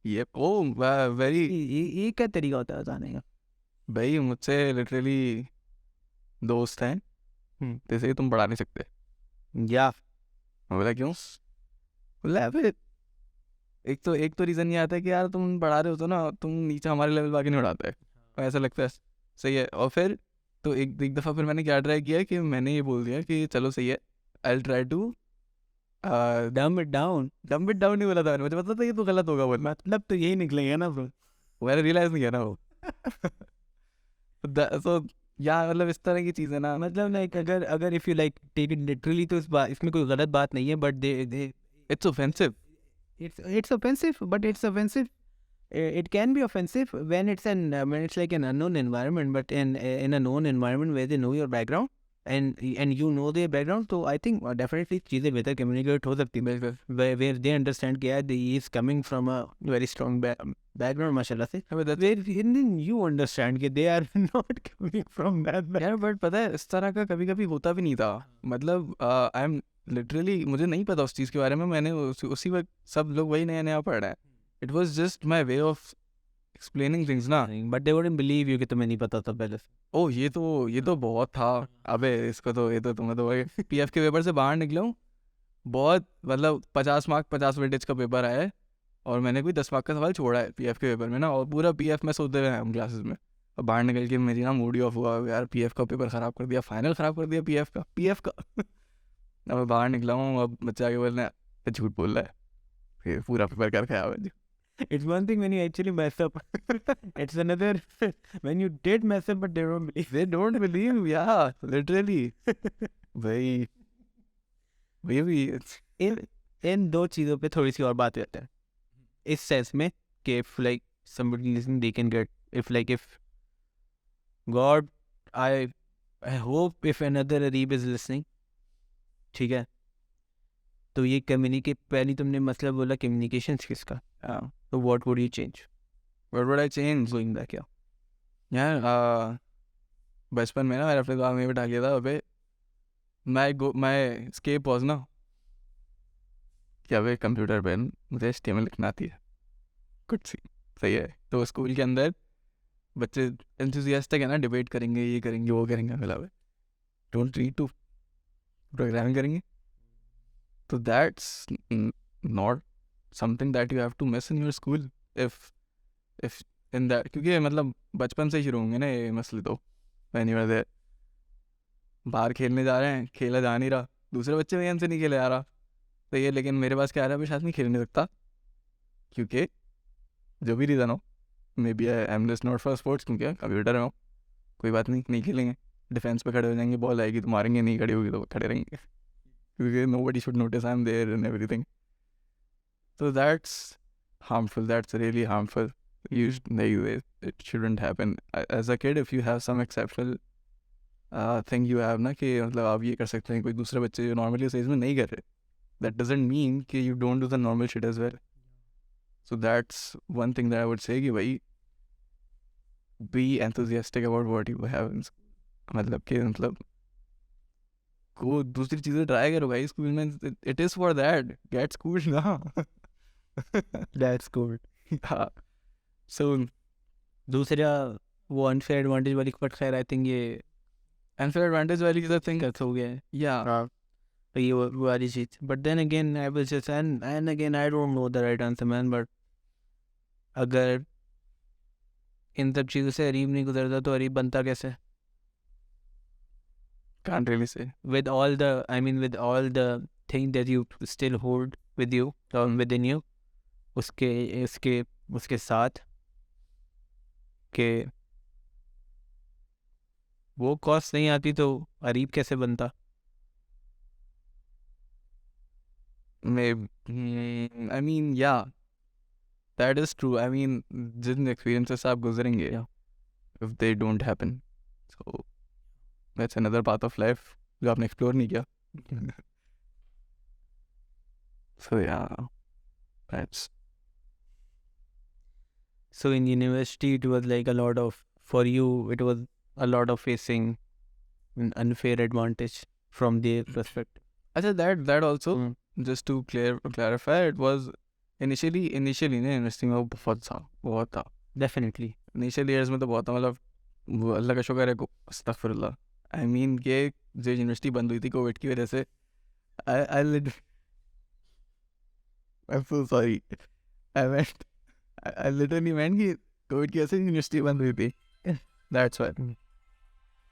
ये वेरी. ये क्या तरीका होता है बताने का. भाई मुझसे लिटरली दोस्त हैं, जैसे तुम पढ़ा नहीं सकते. या मैं बोला क्यों, बोला फिर एक तो रीज़न ये आता है कि यार तुम पढ़ा रहे हो तो ना तुम नीचे हमारे लेवल पे आके नहीं उड़ाते है, ऐसा लगता है. सही है. और फिर तो एक दफ़ा फिर मैंने क्या ट्राई किया कि मैंने ये बोल दिया कि चलो सही है, आई ट्राई टू डम इट डाउन नहीं बोला था मैंने, मुझे पता था ये तो गलत होगा बोलना, मतलब तो यही निकलेगा ना ब्रो. मैंने रियलाइज़ नहीं किया ना वो. तो या मतलब इस तरह की चीज़ें ना, मतलब लाइक अगर if you like take it literally तो इसमें कोई गलत बात नहीं है, but they it's offensive. it's offensive, but it's offensive, it can be offensive when it's like an unknown environment, but in a known environment where they know your background and you know their background, so I think definitely चीज़ें बेहतर communicate हो सकती है, where they understand कि यार he is coming from a very strong background माशाल्लाह से, where then you understand कि they are not coming from that background. यार बट पता है इस तरह का कभी कभी होता भी नहीं था. मतलब आई एम लिटरली, मुझे नहीं पता उस चीज़ के बारे में, मैंने उसी वक्त सब लोग वही नया नया पढ़ रहे हैं. It was just my way of explaining things ना. But they wouldn't believe you कि तुम्हें नहीं पता था पहले से. ओह ये तो बहुत था. अबे इसको तो ये तो तुम्हें तो वही पीएफ के पेपर से बाहर निकला हूँ, बहुत मतलब 50 मार्क 50 वेटेज का पेपर आया है और मैंने कोई 10 मार्क का सवाल छोड़ा है पीएफ के पेपर में ना, और पूरा पीएफ में सोते हुए हम क्लासेस में. और बाहर निकल के मेरी ना मूड ही ऑफ हुआ, यार पीएफ का पेपर ख़राब कर दिया, फाइनल ख़राब कर दिया पीएफ का. अब मैं बाहर निकला हूँ, अब बच्चा आगे बोलना है झूठ बोल रहा है, फिर पूरा पेपर कर खाया हुआ. It's one thing when you actually mess up. It's another when you did mess up, but they don't believe. Yeah, literally. भाई भी इन दो चीज़ों पे थोड़ी सी और बात करते हैं, इस सेंस में कि if like somebody listening they can get, if God, I hope if another Areeb is listening, ठीक है, तो ये पहले तुमने मसला बोला कम्युनिकेशन स्किल्स का, तो what would you change, what would I change going back. यार बचपन में ना मैंने अपने दिमाग में बिठा लिया था, अबे मैं स्केप वॉज ना क्या अबे कंप्यूटर पे मुझे HTML लिखना आती है कुछ सी. सही है. तो स्कूल के अंदर बच्चे एंथुसियास्टिक है ना, डिबेट करेंगे, ये करेंगे वो करेंगे, मिला हुआ डोंट नीड टू प्रोग्रामिंग करेंगे. तो that's not something that you have to miss in your school if in that, क्योंकि मतलब बचपन से ही शुरू होंगे ना ये मसले. तो व्हेन यू आर देयर, बाहर खेलने जा रहे हैं, खेला जा नहीं रहा, दूसरे बच्चे भी हमसे नहीं खेले जा रहा, तो ये लेकिन मेरे पास क्या आ रहा है, मैं शायद नहीं खेल नहीं सकता, क्योंकि जो भी रीज़न हो, maybe I am just not for sports, क्योंकि कंप्यूटर में हो, कोई बात नहीं खेलेंगे, डिफेंस पे खड़े हो जाएंगे, बॉल आएगी तो मारेंगे, नहीं खड़ी होगी तो खड़े रहेंगे, क्योंकि nobody should notice I'm there and everything. So that's harmful. That's really harmful. It shouldn't happen. As a kid, if you have some exceptional thing you have ना कि मतलब आप ये कर सकते हैं, कोई दूसरे बच्चे जो नॉर्मली उस एज में नहीं कर रहे, that doesn't mean कि you don't do the normal shit as well. So that's one thing that I would say कि भाई be enthusiastic about what you have in school. मतलब कि मतलब को दूसरी चीज़ें ट्राई करो भाई स्कूल में. It is for that, get school ना. That's good. हाँ. सो दूसरा वो अनफेयर एडवांटेज वाली, बट खैर आई थिंक ये अनफेयर एडवांटेज वाली चीज़ थिंक कट हो गया है. या हाँ, तो ये वो वाली चीज. But then again I will just and again I don't know the right answer man. बट अगर इन सब चीज़ों से अरीब नहीं गुजरता तो अरीब बनता कैसे? can't really say. With all the, I mean with all the thing that you still hold with you or within you, उसके इसके उसके साथ के वो कॉस्ट नहीं आती तो अरीब कैसे बनता? Maybe, I mean, yeah, that is true. I mean, Jin experiences आप गुजरेंगे, Yeah. if they don't happen, so that's another path of life जो आपने explore नहीं किया. So yeah, that's So in university it was like a lot of, for you it was a lot of facing an unfair advantage from their perspective. अच्छा. That also, Hmm. just to clarify, it was initially ना university में वो बहुत था. Definitely. Initial years में तो बहुत था. मतलब वो अल्लाह का शुक्र है. अस्तगफिरुल्लाह. आई मीन ये जो यूनिवर्सिटी बंद हुई थी कोविड की वजह से, आई I'm so sorry. I literally meant कि कोविड की वजह से यूनिवर्सिटी बंद हुई थी. That's why.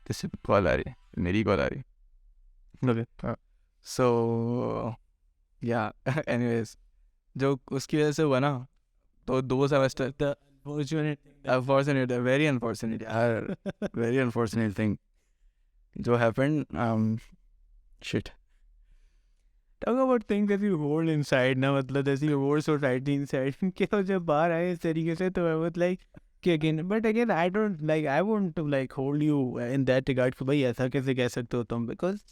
किसी कॉल आ रही है, मेरी कॉल आ रही है. Okay. So yeah, anyways, जो उसकी वजह से हुआ ना, तो 2 semester. The unfortunate thing that- Unfortunate, very unfortunate, यार. Very unfortunate thing जो happened. Shit. Talk about things that you hold inside ना, मतलब जैसे you hold society inside. कि वो जब बाहर आए इस तरीके से तो I was like कि again, but again I don't like, I want to like hold you in that regard कि भाई ऐसा कैसे कह सकते हो तुम, because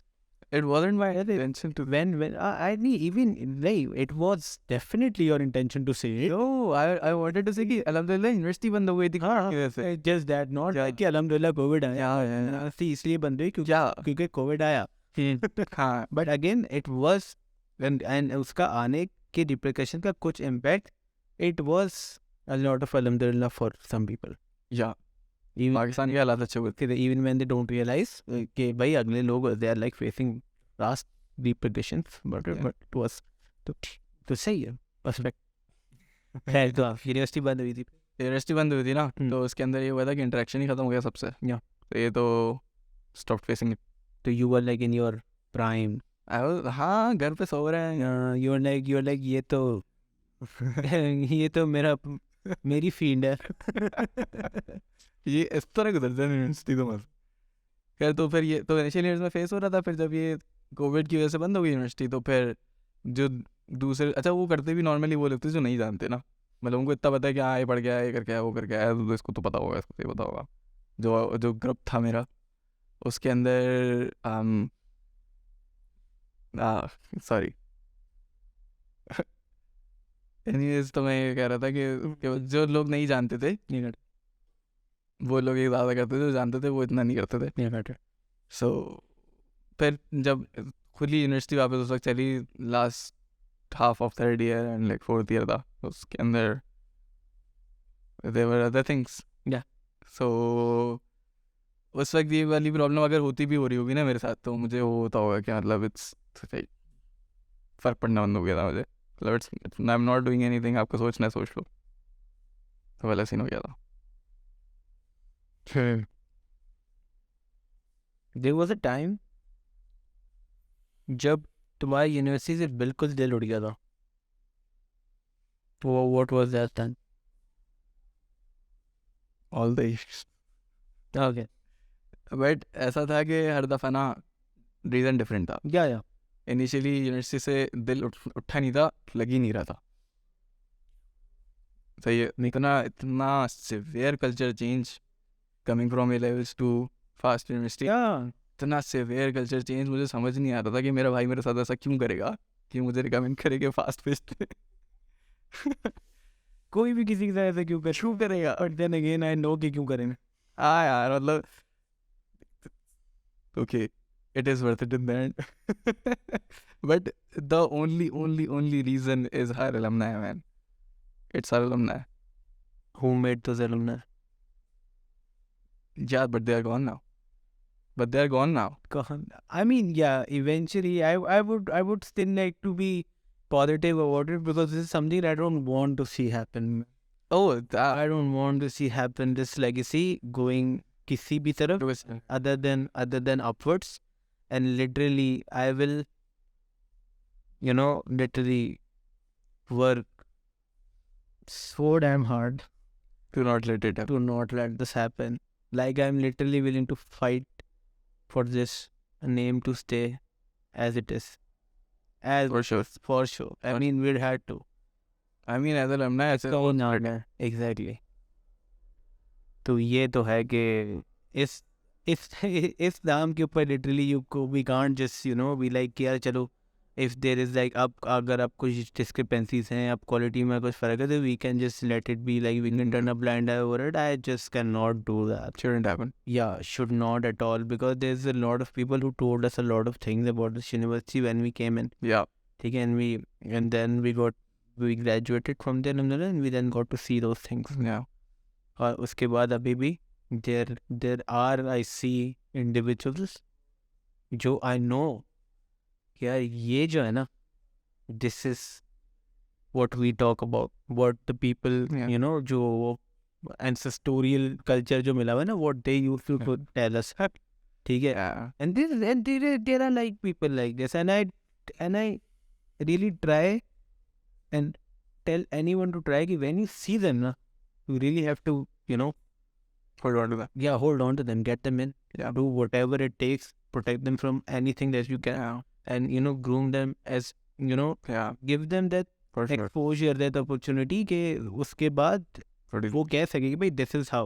It wasn't my intention to. when I mean even like it was definitely your intention to say it. No, I wanted to say कि अल्हम्दुलिल्लाह यूनिवर्सिटी बंद हो गई थी हाँ, की वजह से. just that, not Yeah. like कि अल्हम्दुलिल्लाह कोविड आया. Yeah. यूनिवर्सिटी इसलिए बंद हुई Yeah. क्योंकि कोविड आया. हाँ. But again it was and उसका आने के रिप्रिकॉशन का कुछ impact, it was a lot of अल्हम्दुलिल्लाह for some people. Yeah. Pakistan के हालात अच्छे हुए थे. Even when they don't realise कि भाई अगले लोग they are like facing last repercussions, but it was तो सही है पर्सपेक्ट. खैर तो यूनिवर्सिटी बंद हुई थी. यूनिवर्सिटी बंद हुई थी ना, तो उसके अंदर ये हुआ था कि इंटरेक्शन ही खत्म हो गया सबसे. Yeah. तो ये तो स्टॉप फेसिंग. तो you were like in your prime. हाँ, घर पे सो रहे हैं. यू आर लाइक ये तो ये तो मेरी फील्ड है. ये इस तरह गुजरता है यूनिवर्सिटी तो मत. खैर तो फिर ये तो इनिशियल ईयर्स में फेस हो रहा था. फिर जब ये कोविड की वजह से बंद हो गई यूनिवर्सिटी, तो फिर जो दूसरे, अच्छा वो करते भी नॉर्मली वो लोग थे जो नहीं जानते ना. मतलब उनको इतना पता है कि हाँ ये पढ़ गया, ये करके आया, वो करके आया, तो इसको तो पता होगा, इसको तो पता होगा. जो ग्रुप था मेरा उसके अंदर सॉरी. एनीवेज, तो मैं ये कह रहा था कि जो लोग नहीं जानते थे वो लोग ये ज़्यादा करते थे, जो जानते थे वो इतना नहीं करते थे. सो फिर जब खुली यूनिवर्सिटी वापस उस वक्त चली, last half of third year and like fourth year था, उसके अंदर देयर वर अदर थिंग्स. सो उस वक्त ये वाली प्रॉब्लम अगर होती भी हो रही होगी ना मेरे साथ, तो मुझे वो होता होगा कि मतलब इट्स फ़र्क पड़ना बंद हो गया था मुझे. मतलब it's I am not doing anything. आपको सोचना है सोच लो. तो वाला सीन हो गया था. देयर वाज अ टाइम जब तुम्हारी यूनिवर्सिटी से बिल्कुल दिल उड़ गया था. What was that time? All the issues. Okay. But ऐसा था कि हर दफ़ा ना रीज़न डिफरेंट था. या इनिशियली यूनिवर्सिटी से दिल उठा नहीं था, लग ही नहीं रहा था. सही है. इतना severe culture change coming from A levels to fast university. इतना सिवियर कल्चर चेंज मुझे समझ नहीं आ रहा था कि मेरा भाई मेरे साथ ऐसा क्यों करेगा कि मुझे रिकमेंड करेगा फास्ट फेस्ट. कोई भी किसी के साथ ऐसा क्यों करेगा? But then again I know कि क्यों करेंगे. हाँ यार, मतलब okay, it is worth it in the end. But the only reason is our alumni, man. It's our alumni. Who made those alumni? Yeah, but they are gone now. I mean, yeah, eventually I would still like to be positive about it because this is something I don't want to see happen. Oh, that I don't want to see happen this legacy going किसी भी तरफ was other than upwards, and literally I will literally work so damn hard to not let it happen. to not let this happen. Like I'm literally willing to fight for this name to stay as it is. As For sure. for sure. I mean, we had to. I mean, as alumni, as a Exactly. तो ये तो है कि इस इस नाम के ऊपर literally we can't just be like कि यार चलो if there is like अब अगर आप कुछ discrepancies हैं अब quality में कुछ फर्क है तो we can just let it be, like we can turn a blind eye over it. I just cannot do that. shouldn't happen. Yeah, should not at all, because there's a lot of people who told us a lot of things about this university when we came in. Yeah. ठीक है, and then we graduated from there and we then got to see those things. Yeah. और उसके बाद अभी भी there are I see individuals जो I know यार ये जो है ना, this is what we talk about, what the people Yeah. जो वो ancestral culture जो मिला हुआ है ना, what they used to tell us. ठीक है. Yeah. And there are like people like this, and I really try and tell anyone to try कि when you see them ना, you really have to Hold on to that. yeah, hold on to them, get them in, Yeah. do whatever it takes, protect them from anything that you can, Yeah. and groom them as Yeah. give them that For sure. exposure, that opportunity कि उसके बाद For वो कह सके कि भाई this is how,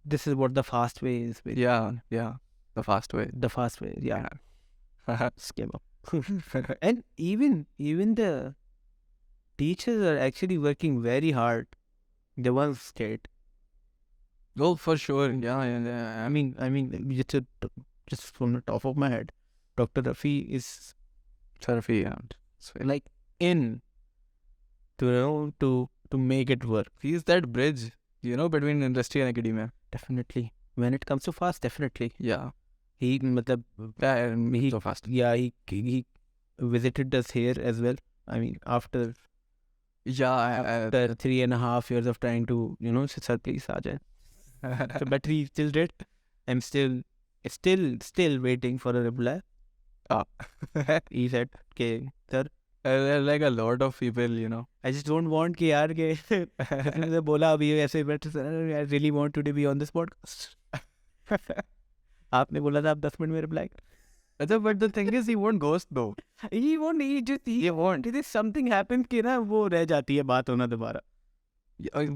this is what the fast way is. Yeah. Yeah. The fast way. The fast way, yeah. Yeah. Skip up. And even the teachers are actually working very hard. The ones state. Oh, for sure. Yeah. I mean, just from the top of my head, Dr. Rafi is Sarfi, yeah. like in to make it work. He's that bridge, between industry and academia. Definitely. When it comes to fast, definitely. Yeah. He matlab, Yeah, and he so fast. yeah, he visited us here as well. I mean, after Yeah. the 3.5 years of trying to, sir, please, Ajay. So, but he still did. I'm still waiting for a reply. Ah. He said, "Okay, sir, Like a lot of people, I just don't want कि यार के उसने बोला अभी ऐसे but I really want to be on this podcast." आपने बोला था आप 10 मिनट में reply. But the thing is, he won't ghost though. He won't. He won't. If something happens कि ना वो रह जाती है बात होना दोबारा.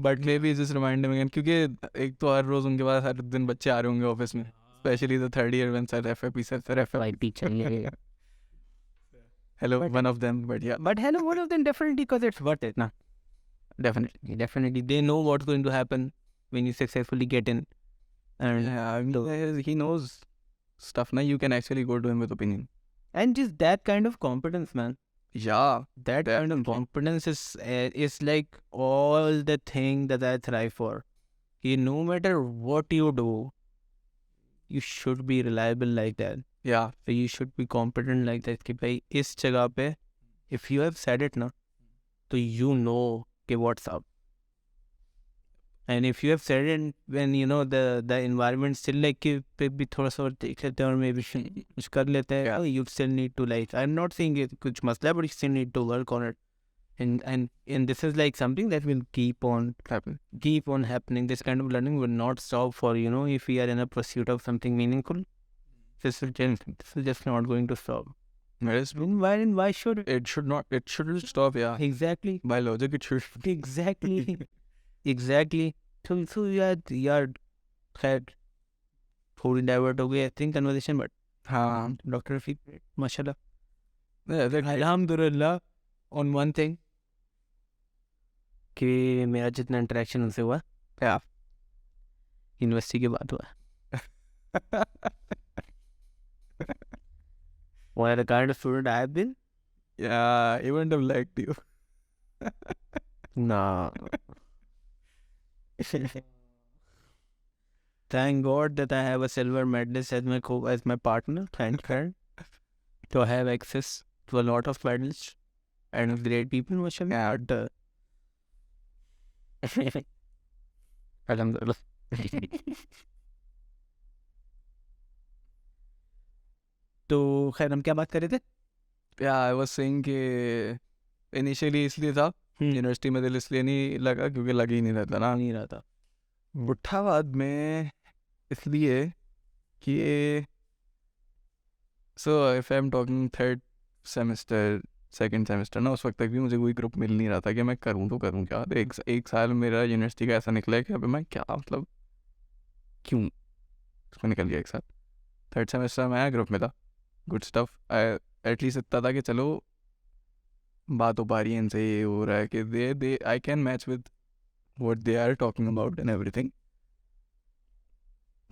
But maybe just remind him again, क्योंकि एक तो हर रोज उनके पास हर दिन बच्चे आ रहे होंगे ऑफिस में, especially the third year when sir FFP sir FFP चाहिए. hello one of them, but yeah, But hello, one of them definitely, because it's worth it. Nah. Definitely. They know what's going to happen when you successfully get in. And yeah, I mean, he knows stuff now. You can actually go to him with opinion. And just that kind of competence, man. Yeah, That kind of competence is like all the thing that I thrive for. No matter what you do, you should be reliable like that. Yeah, So you should be competent like that. कि भाई इस जगह पे, if you have said it ना, तो you know कि what's up. And if you have said it when the environment still like कि पे भी थोड़ा सा और देख लेते हैं और maybe कुछ कर लेते हैं, Yeah. you still need to, like, I'm not saying it कुछ मसला है, but you still need to work on it. And this is like something that will keep on happening. This kind of learning will not stop for if we are in a pursuit of something meaningful. This is just not going to stop. Why should it? it should not. It shouldn't stop. Yeah, Exactly. by logic, it should. Exactly. Exactly. So यार खैर थोड़ी divert हो गई I think conversation, but हाँ, Dr. Rafi, माशाल्लाह, yeah, alhamdulillah, on one thing कि मेरा जितना इंटरेक्शन उनसे हुआ Yeah. यूनिवर्सिटी के बाद हुआ. Why the kind of student I have been? Yeah, he wouldn't have liked you. Nah. Thank God that I have a silver medalist as my partner and friend. So I have access to a lot of medals and great people, mashallah. Yeah. Alhamdulillah. तो खैर हम क्या बात कर रहे थे? Yeah, I was saying कि initially इसलिए था यूनिवर्सिटी में दिल इसलिए नहीं लगा क्योंकि लग ही नहीं रहता ना, नहीं रहा था। बुट्ठाबाद में इसलिए कि so if I am talking third semester second semester ना, उस वक्त तक भी मुझे कोई ग्रुप मिल नहीं रहा था कि मैं करूँ तो करूँ क्या। एक साल मेरा यूनिवर्सिटी का ऐसा निकला है कि अभी मैं क्या मतलब क्यों उसमें निकल गया एक साल। थर्ड सेमेस्टर में आया, ग्रुप में था, गुड स्टफ। एटलीस्ट इतना था कि चलो बात हो पा रही है इनसे, ये हो रहा है कि they I can match with what they are talking about and everything.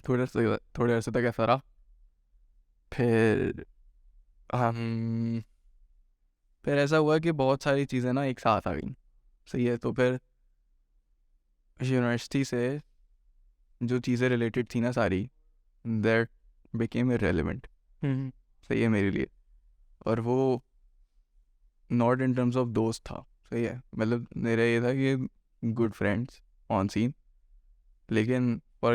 थोड़े अर्से तक ऐसा रहा, फिर फिर ऐसा हुआ कि बहुत सारी चीज़ें ना एक साथ आ गई। सही है, तो फिर यूनिवर्सिटी से जो चीज़ें रिलेटेड थी ना सारी, दैट बिकेम इररेलेवेंट। सही है मेरे लिए, और वो नॉट इन टर्म्स ऑफ दोस्त था। सही है, मतलब मेरा ये था कि गुड फ्रेंड्स ऑन सीन, लेकिन for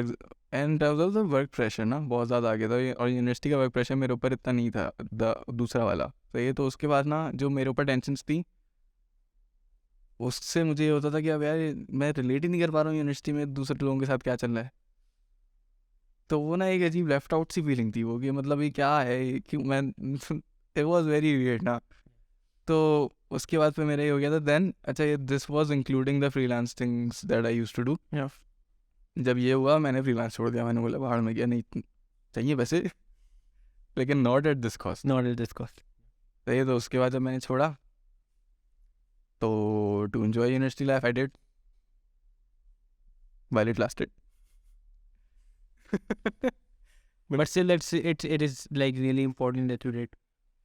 in terms of the work pressure ना बहुत ज़्यादा आ गया था। और यूनिवर्सिटी का वर्क प्रेशर मेरे ऊपर इतना नहीं था, दूसरा वाला। सही है, तो उसके बाद ना जो मेरे ऊपर टेंशन्स थी उससे मुझे ये होता था कि अब यार मैं रिलेट ही नहीं कर पा रहा हूँ यूनिवर्सिटी में दूसरे लोगों के साथ क्या चल रहा है। तो वो ना एक अजीब लेफ्ट आउट सी फीलिंग थी वो, कि मतलब ये क्या है, क्यों मैं इट वॉज वेरी वियर्ड ना। तो उसके बाद फिर मेरा ये हो गया था देन, अच्छा ये this was including the freelance things that I used to do. जब ये हुआ मैंने फ्रीलांस छोड़ दिया, मैंने बोला बाहर में गया, नहीं चाहिए वैसे लेकिन नॉट एट दिस कॉस्ट। सही है, तो उसके बाद जब मैंने छोड़ा तो to enjoy university life I did while it lasted. But still, it is like really important that you did.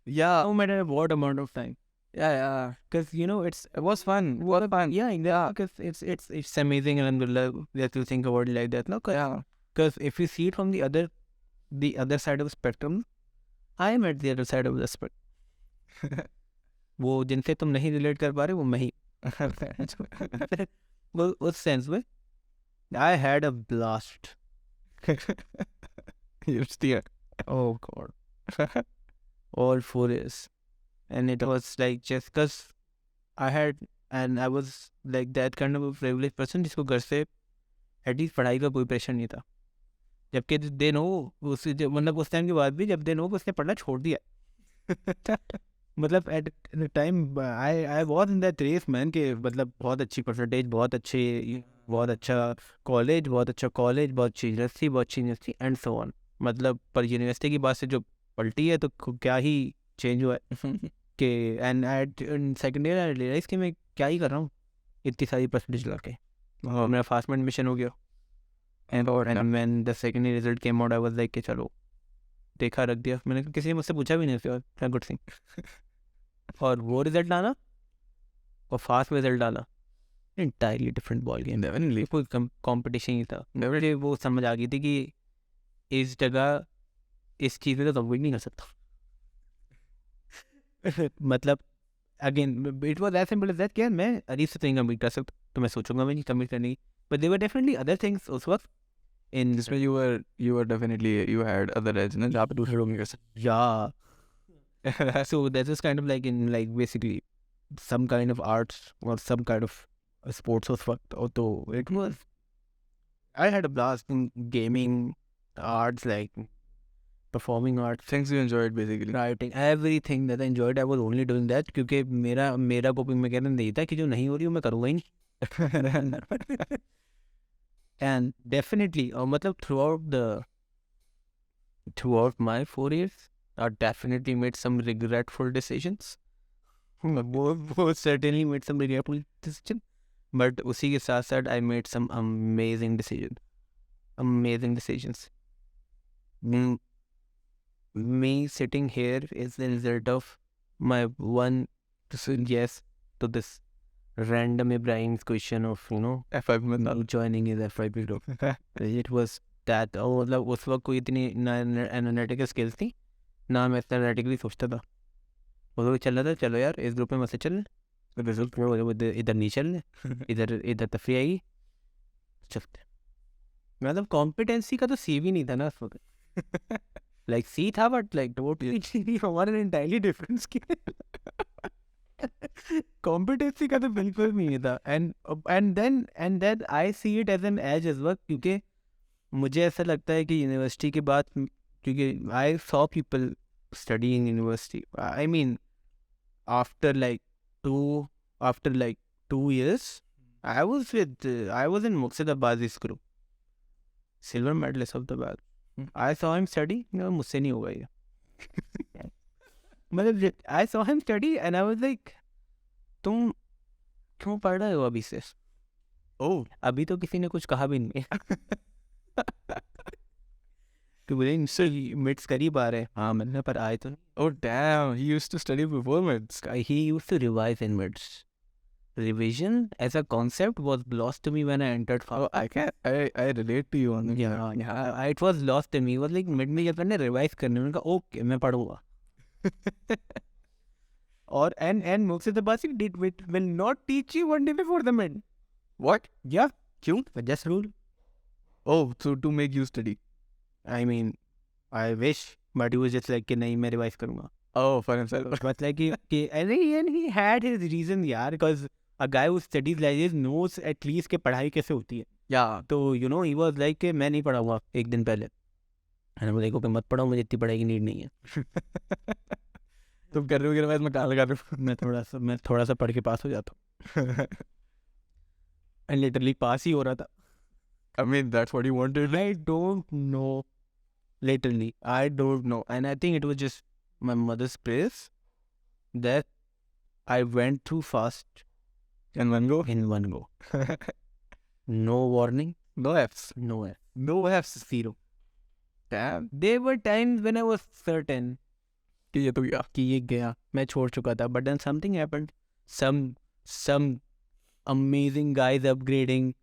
Yeah, No matter what amount of time, yeah, because you know it was fun. yeah, because it's amazing, alhamdulillah, that you think about it like that. No, Yeah, because if you see it from the other side of the spectrum, I am at the other side of the spectrum. वो जिनसे तुम नहीं relate कर पा रहे वो मैं ही वो उस सेंस में I had a blast. University. Oh God. All 4 years. And it was like just because I was like that kind of a privileged person जिसको घर से एटलीस्ट पढ़ाई का कोई प्रेशर नहीं था। जबकि दे नो मतलब उस टाइम के बाद भी जब दे नो उसने पढ़ना छोड़ दिया। मतलब at the time I was in that race man के मतलब बहुत अच्छी परसेंटेज, बहुत अच्छा कॉलेज, बहुत अच्छी यूनिवर्सिटी एंड सो ऑन। मतलब पर यूनिवर्सिटी की बात से जो पलटी है तो क्या ही चेंज हुआ है कि and at second year I realize कि मैं क्या ही कर रहा हूँ इतनी सारी परसेंटेज ला के। मेरा फास्ट में एडमिशन हो गया and when the second year result came out I was like कि चलो देखा रख दिया। मैंने किसी ने मुझसे पूछा भी नहीं क्या गुड थिंग। और वो रिजल्ट आना और फास्ट रिजल्ट आना entirely different ball game. Definitely कोई कंपटीशन ही था। डेफिनेटली वो समझ आ गई थी कि इस जगह इस चीज़ में तो कम्पीट नहीं कर सकता। मतलब again it was as simple as that कि मैं अरीब से नहीं कम्पीट कर सकता तो मैं सोचूंगा मैं नहीं कम्पीट करने की। But there were definitely other things उस वक्त इन जिसमें you were definitely you had other edge ना जहाँ पे दूसरे लोग नहीं कर सकते। Yeah. So that is kind of like in like basically some kind of arts or some kind of sports of what. Although it was, I had a blast in gaming, arts like performing arts, Things you enjoyed basically. writing, everything that I enjoyed. I was only doing that क्योंकि मेरा coping mechanism नहीं था कि जो नहीं हो रही वो मैं करूँगा ही नहीं। And definitely, मतलब throughout my 4 years, I definitely made some regretful decisions. Both certainly made some regretful decisions. But उसी के साथ साथ I made some amazing decisions. me sitting here is the result of my one yes to this random Ibrahim's question of F5 में ना joining his FIP group. It was that मतलब उस वक्त कोई इतनी ना एनालिटिकल स्किल्स थी ना मैं इतना एनालिटिकली सोचता था. वो लोग चल रहा था, चलो यार इस ग्रुप में मत चल, रिजल्ट इधर नहीं चल, इधर तफरी आएगी, चलते. मतलब कॉम्पिटेंसी का तो सी भी नहीं था ना उस वक्त. लाइक सी था बट लाइक टोटली हमारे इंटायरली डिफरेंस की कॉम्पिटेंसी का तो बिल्कुल भी नहीं था. And then I see it as an edge इस वक्त, क्योंकि मुझे ऐसा लगता है कि यूनिवर्सिटी के बाद, क्योंकि I saw people study in university, I mean after like 2 years I was in Murshidabad's group, silver medalist of the batch. I saw him study, मुझसे नहीं होगा ये. मतलब I saw him study and I was like, तुम क्यों पढ़ रहे हो अभी से? अभी तो किसी ने कुछ कहा भी नहीं. तो बोले इनसे मिड्स करीब आ रहे. हाँ मैंने पर आए तो. Oh damn, he used to study before mids. He used to revise in mids. Revision as a concept was lost to me when I entered Oh, I relate to you on it. yeah, it was lost to me. It was like mid में जब मैंने revise करने में कहा okay मैं पढ़ूंगा. और and Murshidabad will not teach you one day before the mid. What? Yeah, क्यों? just rule. Oh, so to make you study. I mean, I wish, but he was just like कि नहीं मैं revise करूंगा. Oh, for himself. But like and he had his reason यार, because a guy who studies like this knows at least कि पढ़ाई कैसे होती है. Yeah. तो he was like कि मैं नहीं पढ़ाऊंगा एक दिन पहले. and मैं देखो कि मत पढ़ाओ, मुझे इतनी पढ़ाई की नीड नहीं है. तुम कर रहे हो कि मैं कहाँ लगा रहा हूँ. मैं थोड़ा सा पढ़ के पास हो जाता हूँ. and literally पास ही हो रहा था. I mean, that's what you wanted. I don't know. Literally, I don't know. And I think it was just my mother's praise that I went through fast In one go? in one go. No warning, No Fs. no F. No Fs. Zero. Damn. There were times when I was certain कि ये तो गया. कि ये गया, मैं छोड़ चुका था. But then something happened. Some amazing guys upgrading.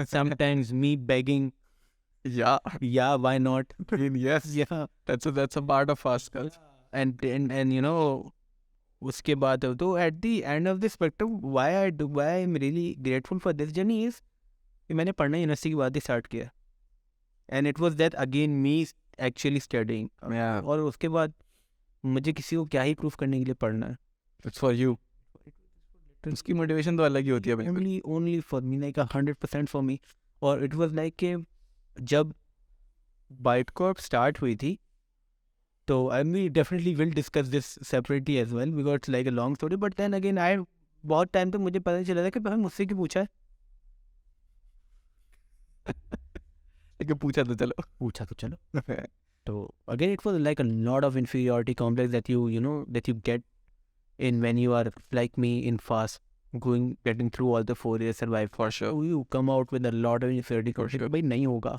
Sometimes me begging. Yeah. Yeah, why not? I mean, yes. Yeah. That's a part of fast culture. And उसके बाद तो at the end of the spectrum, why I'm really grateful for this journey is कि मैंने पढ़ना university के बाद ही start किया. And it was that again me actually studying. Yeah. और उसके बाद मुझे किसी को क्या ही प्रूफ करने के लिए पढ़ना है. It's for you. उसकी मोटिवेशन तो अलग ही होती है भाई. Only for me, like 100% for me. और it was like कि जब ByteCorp स्टार्ट हुई थी, तो I mean definitely will discuss this separately as well because it's like a long story. But then again, बहुत टाइम तक मुझे पता चला था कि भाई मुझसे क्यों पूछा है. लेकिन पूछा तो चलो. तो again it was like a lot of inferiority complex that you get in when you are like me in fast getting through all the 4 years survive. For sure. You come out with a lot of inferiority complex. भाई नहीं होगा.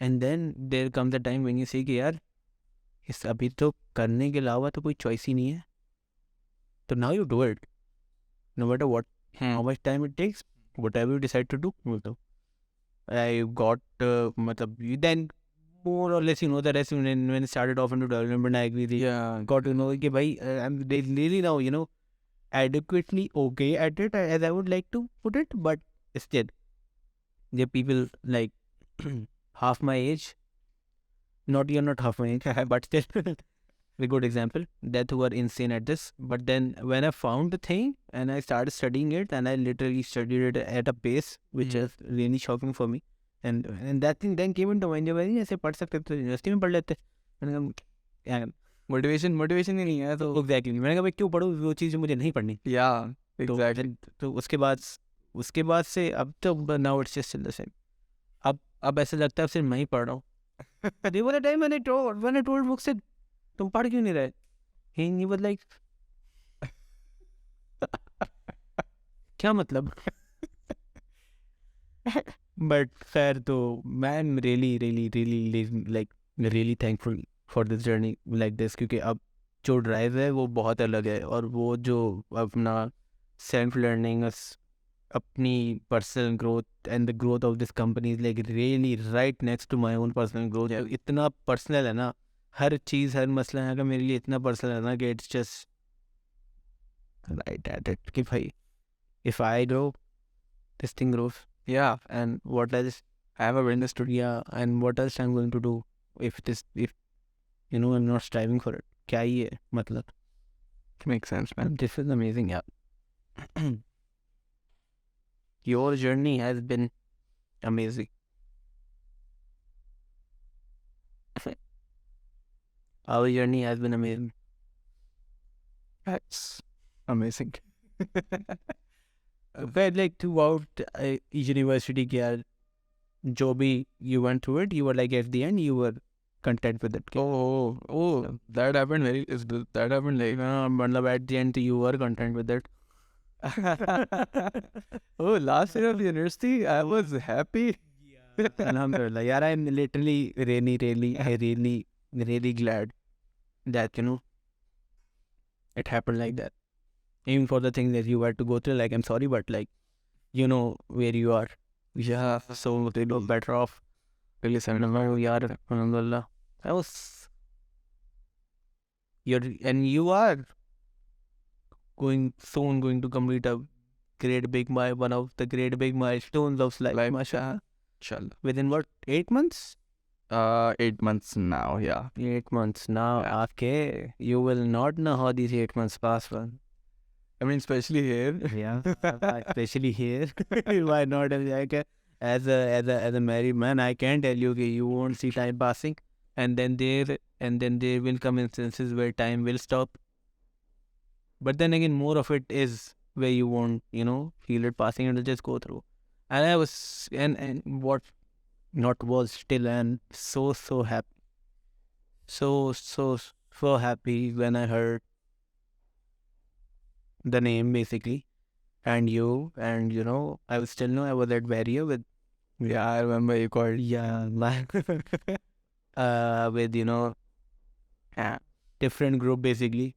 And then there comes a time when you say कि यार इस अभी तो करने के अलावा तो कोई चॉइस ही नहीं है. तो now you do it. No matter what, how much time it takes, whatever you decide to do, you do. I got then more or less the rest when I started off into development, I agree. Yeah. Got to know कि भाई I'm really now adequately okay at it as I would like to put it, but still there are people like half my age. You're not half my age, but still a good example that who are insane at this. But then when I found the thing and I started studying it, and I literally studied it at a pace which is really shocking for me. And that thing then came into mind, जब ऐसे पढ़ सकते तो university में पढ़ लेते. मैंने कहा मोटिवेशन ही नहीं है तो. एग्जैक्टली मैंने कहा भाई क्यों पढ़ूँ वो चीज़ मुझे नहीं पढ़नी. Yeah. Exactly. तो उसके बाद से अब तो now it's just still the same. अब ऐसा लगता है सिर्फ मैं ही पढ़ रहा हूँ. There was a time when I told books से तुम पढ़ क्यों नहीं रहे. He was like क्या मतलब. But खैर तो मैं really thankful for this journey like this, क्योंकि अब जो ड्राइव है वो बहुत अलग है, और वो जो अपना सेल्फ लर्निंग, अपनी personal growth and the growth of this company is like really right next to my own personal growth. इतना पर्सनल है ना, हर चीज़, हर मसला है का मेरे लिए इतना पर्सनल है ना कि it's just right at it कि भाई if I grow this thing grows. Yeah, And what else? I have a witness to. Yeah, and what else I'm going to do if I'm not striving for it? क्या ही है मतलब? Makes sense, man. This is amazing, yeah. Your journey has been amazing. Our journey has been amazing. That's amazing. But like throughout university, यार, जो भी you went through it, you were like at the end you were content with it. Oh, that happened that happened like मतलब at the end you were content with it. oh, last year of university I was happy. Alhamdulillah, yaar, I'm literally really glad that it happened like that. Even for the things that you had to go through, like I'm sorry, but like where you are. Yeah, So they look better off. really sad. Yaar, alhamdulillah. I was you are soon going to complete a one of the great big milestones of life. Mashallah. Inshallah. Within what, 8 months? 8 months now, yeah. 8 months now. Yeah. Okay, you will not know how these 8 months pass, man. I mean, especially here. Yeah, especially here. Why not? Like, as a married man, I can tell you that you won't see time passing, and then there will come instances where time will stop. But then again, more of it is where you won't, feel it passing, and it'll just go through. And I was, and what not was still, and so happy, so happy when I heard the name basically, and you, and I was still know I was at Barrier with, Yeah, I remember you called. yeah, my with different group basically,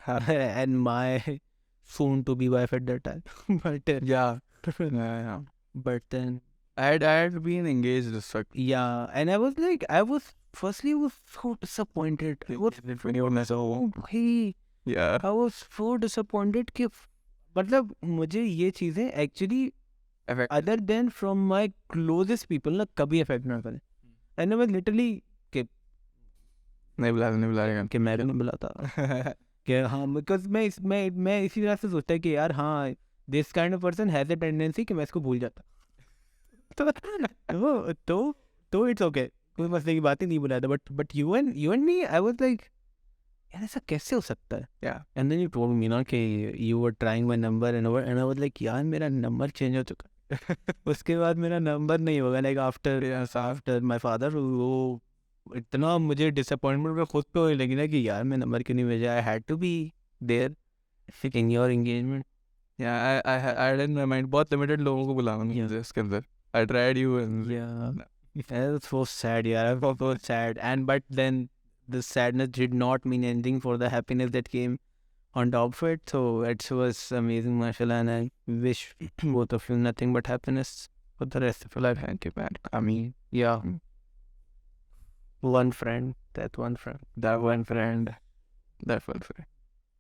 and my soon to be wife at that time. But Yeah. Yeah. but then I had been engaged as fuck. yeah, and I was firstly so disappointed. I was When you were so. hey, Yeah. I was so disappointed कि मतलब मुझे ये चीज़ें actually Effect. other than from my closest people ना कभी affect ना करें. And I was literally नहीं बुलाएगा. कि मैं भी नहीं बुलाता कि हाँ, because मैं इसी तरह से सोचता कि यार हाँ, this kind of person has a tendency कि मैं इसको भूल जाता. तो it's okay, कोई मसले की बात ही नहीं बुलाया था. But you and me, I was like, यार ऐसा कैसे हो सकता है? Yeah. And then you told me ना कि you were trying my number and I was like, यार मेरा नंबर चेंज हो चुका है. उसके बाद मेरा नंबर नहीं होगा. Like after my father, वो इतना मुझे डिसअपॉइंटमेंट में खुद पे होने लगी ना कि यार मैं नंबर क्यों नहीं भेजा. I had to be there in your engagement. Yeah, I had in my mind बहुत limited लोगों को बुलाना मुझे इसके अंदर. I tried you and Yeah. It was so sad, yeah. I felt so sad. But then the sadness did not mean anything for the happiness that came on top of it. So it was amazing, mashallah. And I wish both of you nothing but happiness for the rest of your life. thank you, man. I mean, Yeah. One friend. That one friend. that one friend.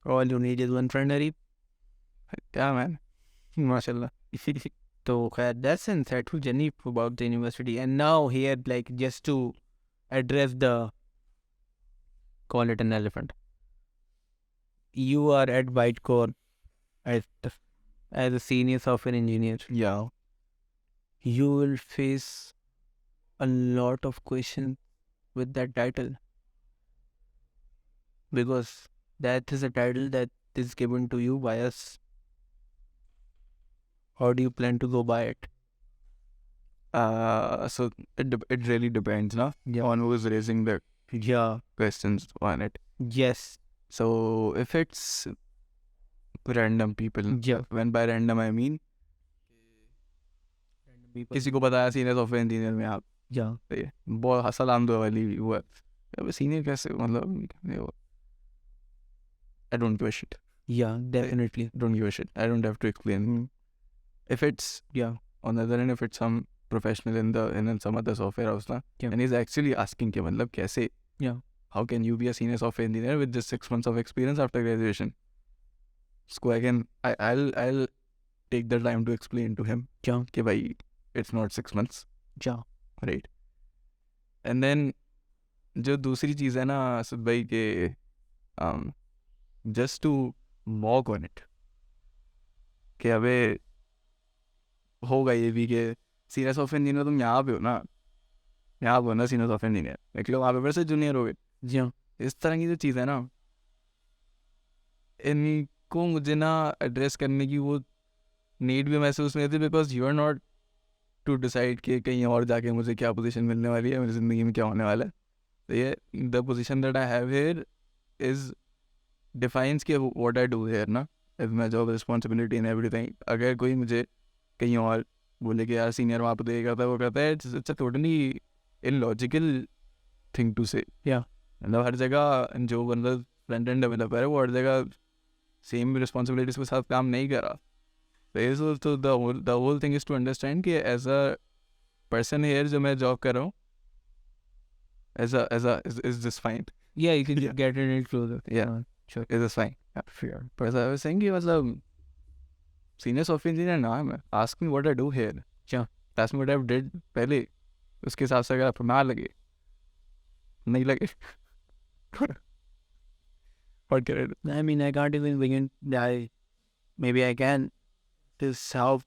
All you need is one friend, Areeb. Yeah, man. Mashallah. So that's an insightful journey about the university. And now here, like, just to address call it an elephant. You are at ByteCorp as a senior software engineer. Yeah. You will face a lot of questions with that title, because that is a title that is given to you by us. How do you plan to go by it? So it really depends, no? Yeah. On who is raising the Yeah. questions on it. Yes. So if it's random people, Yeah. when by random I mean किसी को पता है senior software engineer में आप Yeah. बहुत सलाम दो वाली हुआ अब senior कैसे मतलब I don't give a shit. Yeah, definitely. Don't give a shit. I don't have to explain. If it's on the other end, if it's some professional in some other software house na, and he's actually asking कि मतलब कैसे how can you be a senior software engineer with just 6 months of experience after graduation? So I'll take the time to explain to him कि भाई it's not 6 months. Right. And then जो दूसरी चीज़ है ना असद भाई के just to mock on it कि अबे होगा ये भी कि सीनियर सॉफ्टवेयर इंजीनियर तुम यहाँ पे हो ना सीनियर सॉफ्टवेयर इंजीनियर निकलो वहाँ पे फिर से जूनियर हो गए जी हाँ इस तरह की जो चीज़ है ना इनको मुझे ना एड्रेस करने की वो नीड भी महसूस नहीं होती because you are not to decide कि कहीं और जाके मुझे क्या पोजीशन मिलने वाली है मेरी ज़िंदगी में क्या होने वाला है तो ये the position that I have here is defines के व्हाट आई डू हियर ना is my job responsibility and everything अगर कोई मुझे कहीं और बोले कि यार सीनियर वहाँ पे ये करता है वो करता है it's a totally illogical thing to say मतलब हर जगह जो मतलब फ्रंट एंड डेवलपर है वो हर जगह सेम रिस्पॉन्सिबिलिटीज के साथ काम नहीं कर रहा तो the whole thing is to understand कि एज अ पर्सन हेयर जो मैं जॉब कर रहा हूँ is this fine? Yeah, you can just get it closer. Yeah, sure. Is this fine? Yeah, fair. But I was saying कि मतलब senior software engineer नाम है. Ask me what I do here. Yeah. Ask me what I did पहले. उसके हिसाब से अगर आपको ना लगे नहीं लगे what can I do? I mean, I can't even begin. Maybe I can. This is how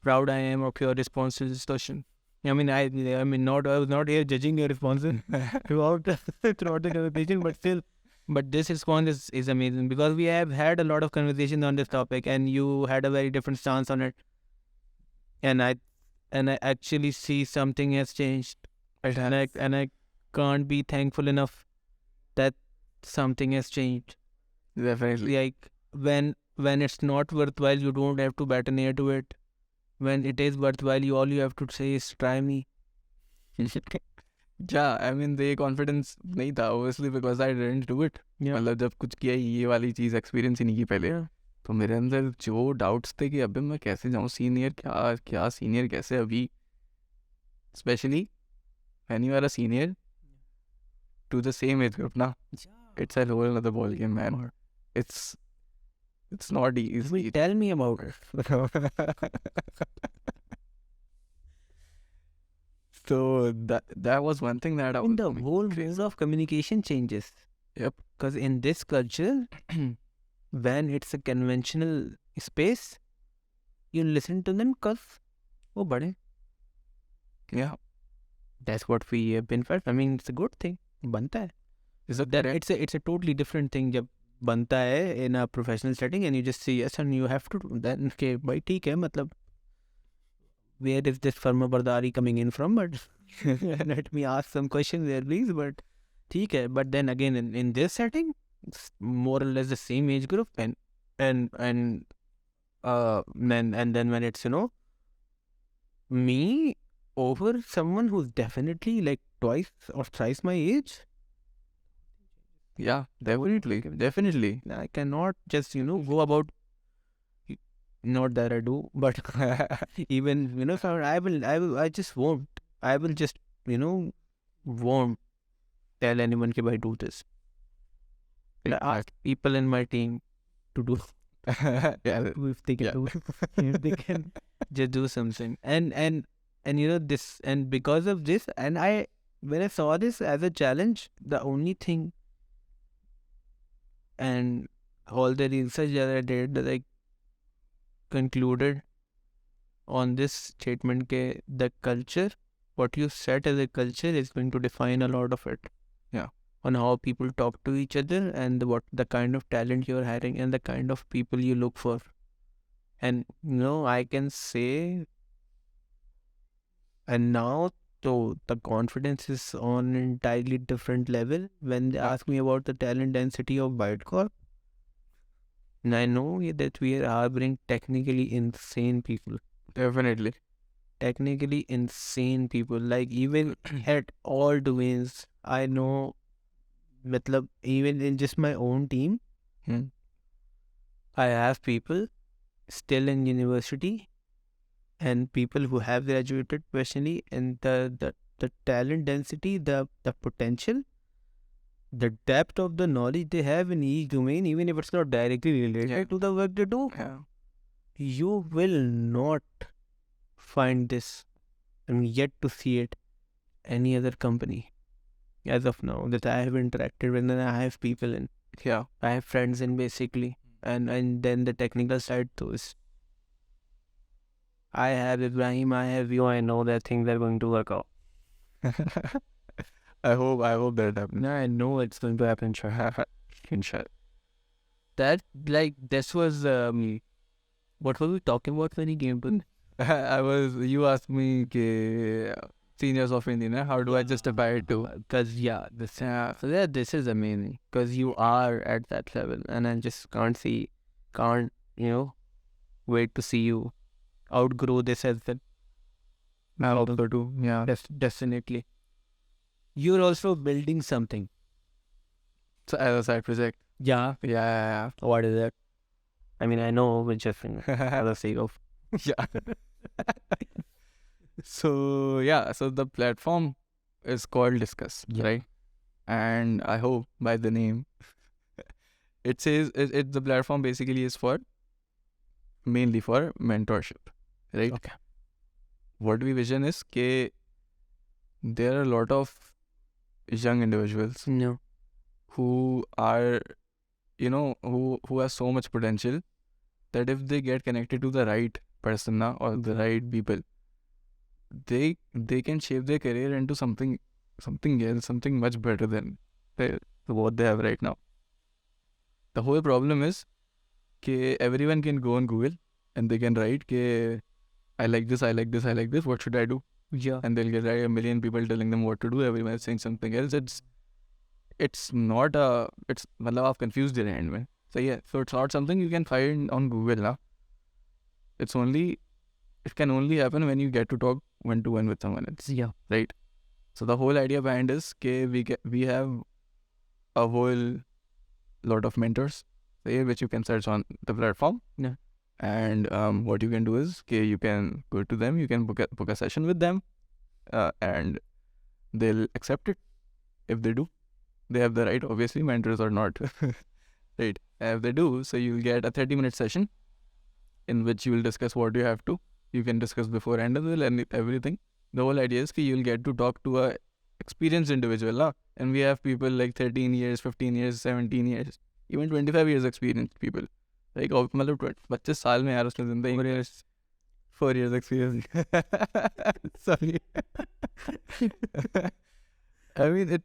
proud I am of your response to this question. I mean, I was not here judging your responses throughout the conversation, but still, this response is amazing because we have had a lot of conversations on this topic, and you had a very different stance on it, and I actually see something has changed, and I can't be thankful enough that something has changed. Definitely. Like when it's not worthwhile, you don't have to bat an ear to it. When it is worthwhile, all you have to say is try me. Yeah, I mean the confidence नहीं था obviously because I didn't do it. मतलब जब कुछ किया ये वाली चीज़ experience ही नहीं की पहले तो मेरे अंदर जो डाउट्स थे कि अबे मैं कैसे जाऊँ सीनियर क्या सीनियर कैसे अभी specially when you are a senior to the same age group ना it's a whole other ball game man. It's not easy. Tell me about it. So that was one thing that I was... The whole ways of communication changes. Yep. Because in this culture, when it's a conventional space, you listen to them because वो बड़े. Yeah. That's what we have been felt. I mean, it's a good thing. बनता है. It's a totally different thing जब बनता है in a professional setting and you just say yes and you have to then okay भाई ठीक है मतलब where is this farmabardari coming in from but let me ask some questions there please but ठीक है but then again in this setting it's more or less the same age group and then when it's me over someone who's definitely like twice or thrice my age. Yeah, definitely. I cannot just, go about, not that I do, but even, so I just won't. I will just, won't tell anyone that I do this. I ask people in my team to do, if they can do, if they can just do something. And this, and because of this, and when I saw this as a challenge, the only thing and all the research that I did that I concluded on this statement that the culture, what you set as a culture is going to define a lot of it. Yeah. On how people talk to each other and what the kind of talent you're hiring and the kind of people you look for. And I can say, and now so the confidence is on an entirely different level when they ask me about the talent density of ByteCorp. And I know that we are harboring technically insane people. Definitely. Technically insane people. Like even at all domains, I know matlab, even in just my own team, Hmm. I have people still in university and people who have graduated professionally, and the talent density, the potential, the depth of the knowledge they have in each domain, even if it's not directly related Yeah. to the work they do, Yeah. you will not find this and yet to see it any other company as of now that I have interacted with and I have people in. Yeah. I have friends in basically. And then the technical side too is I have Ibrahim, I have you, I know that things are going to work out. I hope that happens. I know it's going to happen, sure. Inshallah. That like this was what were we talking about when he came to? You asked me ke, seniors of India, how do I justify it to? Because this is amazing because you are at that level and I just can't wait to see you outgrow this as well. I hope so too. Yeah. Definitely. You're also building something. So as a side project. Yeah. Yeah. What is it? I mean, I know, but just for the sake of. Yeah. So the platform is called Discuss, Yeah. right? And I hope by the name, it says the platform basically is mainly for mentorship, right? Okay. What we vision is that there are a lot of young individuals No. who are, who have so much potential that if they get connected to the right person now or the right people, they can shape their career into something else, something much better than what they have right now. The whole problem is that everyone can go on Google and they can write that I like this, what should I do? Yeah. And they'll get a million people telling them what to do. Everyone is saying something else. It's not मतलब आप confused in the end में. So it's not something you can find on Google now. It can only happen when you get to talk one-to-one with someone else. Yeah. Right? So the whole idea behind is that we have a whole lot of mentors, which you can search on the platform. Yeah. And what you can do is you can go to them, you can book a session with them, and they'll accept it if they do. They have the right, obviously, mentors or not. Right? If they do, so you'll get a 30-minute session in which you will discuss what you have to. You can discuss before and everything. The whole idea is that you'll get to talk to a experienced individual. And we have people like 13 years, 15 years, 17 years, even 25 years experienced people. Like, मतलब 25 साल में यार उसने जिंदगी 4 years experience. Sorry. I mean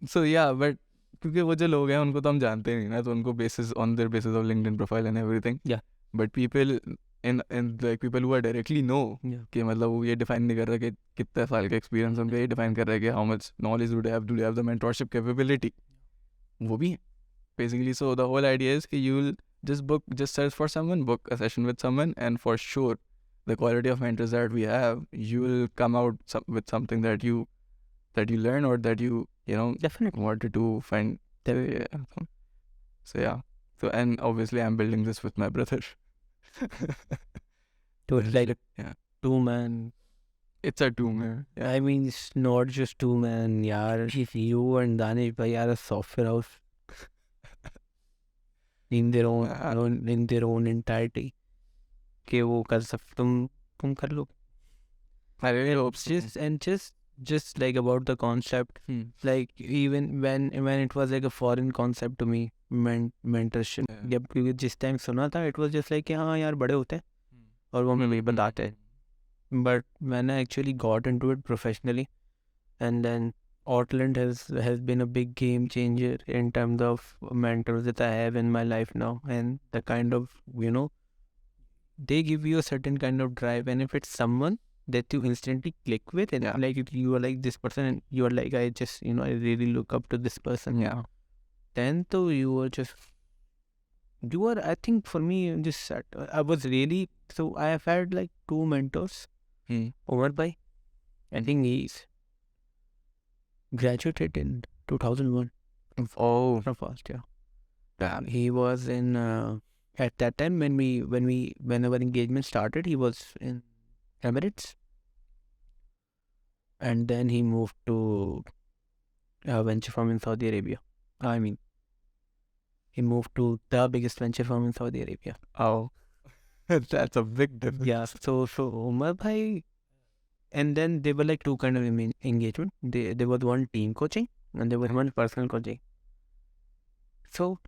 so yeah, but क्योंकि वो जो लोग हैं उनको तो हम जानते नहीं ना, तो उनको on their basis of LinkedIn profile and everything. Yeah. But people in like people who are directly know कि मतलब वो ये define नहीं कर रहा कि कितने साल का experience उनका, ये define कर रहा है कि how much knowledge do they have the mentorship capability. वो भी है basically. So the whole idea is that you'll just search for someone, book a session with someone, and for sure the quality of mentors that we have, you will come out with something that you learn or that you Definitely wanted to find. So and obviously I'm building this with my brother. So it's like a 2-man. It's a 2-man. Yeah. I mean, it's not just 2-man, yaar. If you and Danish bhai are a software house in their own entirety, कि वो कर तुम कर लो. I really hope so. Just like about the concept, like even when it was like a foreign concept to me, mentorship. जब क्योंकि जिस time सुना था, it was just like कि हाँ यार बड़े होते हैं और वो हमें बताते हैं. But when I actually got into it professionally, and then Outland has been a big game changer in terms of mentors that I have in my life now, and the kind of they give you a certain kind of drive, and if it's someone that you instantly click with, and like you are like this person, and you are like I really look up to this person. Yeah. Then I think for me just I was really, so I have had like 2 mentors. Omar bhai, I think he's graduated in 2001. Oh, from first, yeah. damn. He was in at that time when our engagement started, he was in Emirates, and then he moved to a venture firm in Saudi Arabia. I mean, he moved to the biggest venture firm in Saudi Arabia. Oh, that's a big difference. Yeah. So Umar bhai, and then there were like two kind of engagement. There was one team coaching and there was one personal coaching. So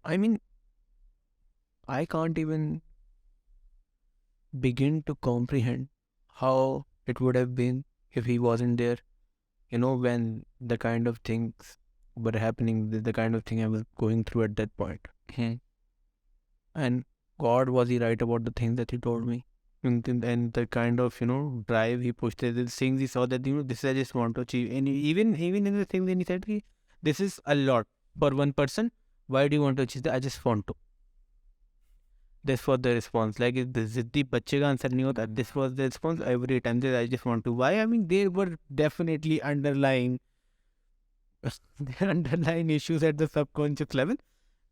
I mean, I can't even begin to comprehend how it would have been if he wasn't there. When the kind of things were happening, the kind of thing I was going through at that point. And God, was he right about the things that he told me? And the kind of, drive he pushed, the things he saw that, this I just want to achieve. And even in the thing, then he said, "Ki, this is a lot for one person. Why do you want to achieve that? I just want to." This was the response. Like, if the ziddi bachche ka answer nahi hota, this was the response every time that I just want to. Why? I mean, there were definitely underlying issues at the subconscious level.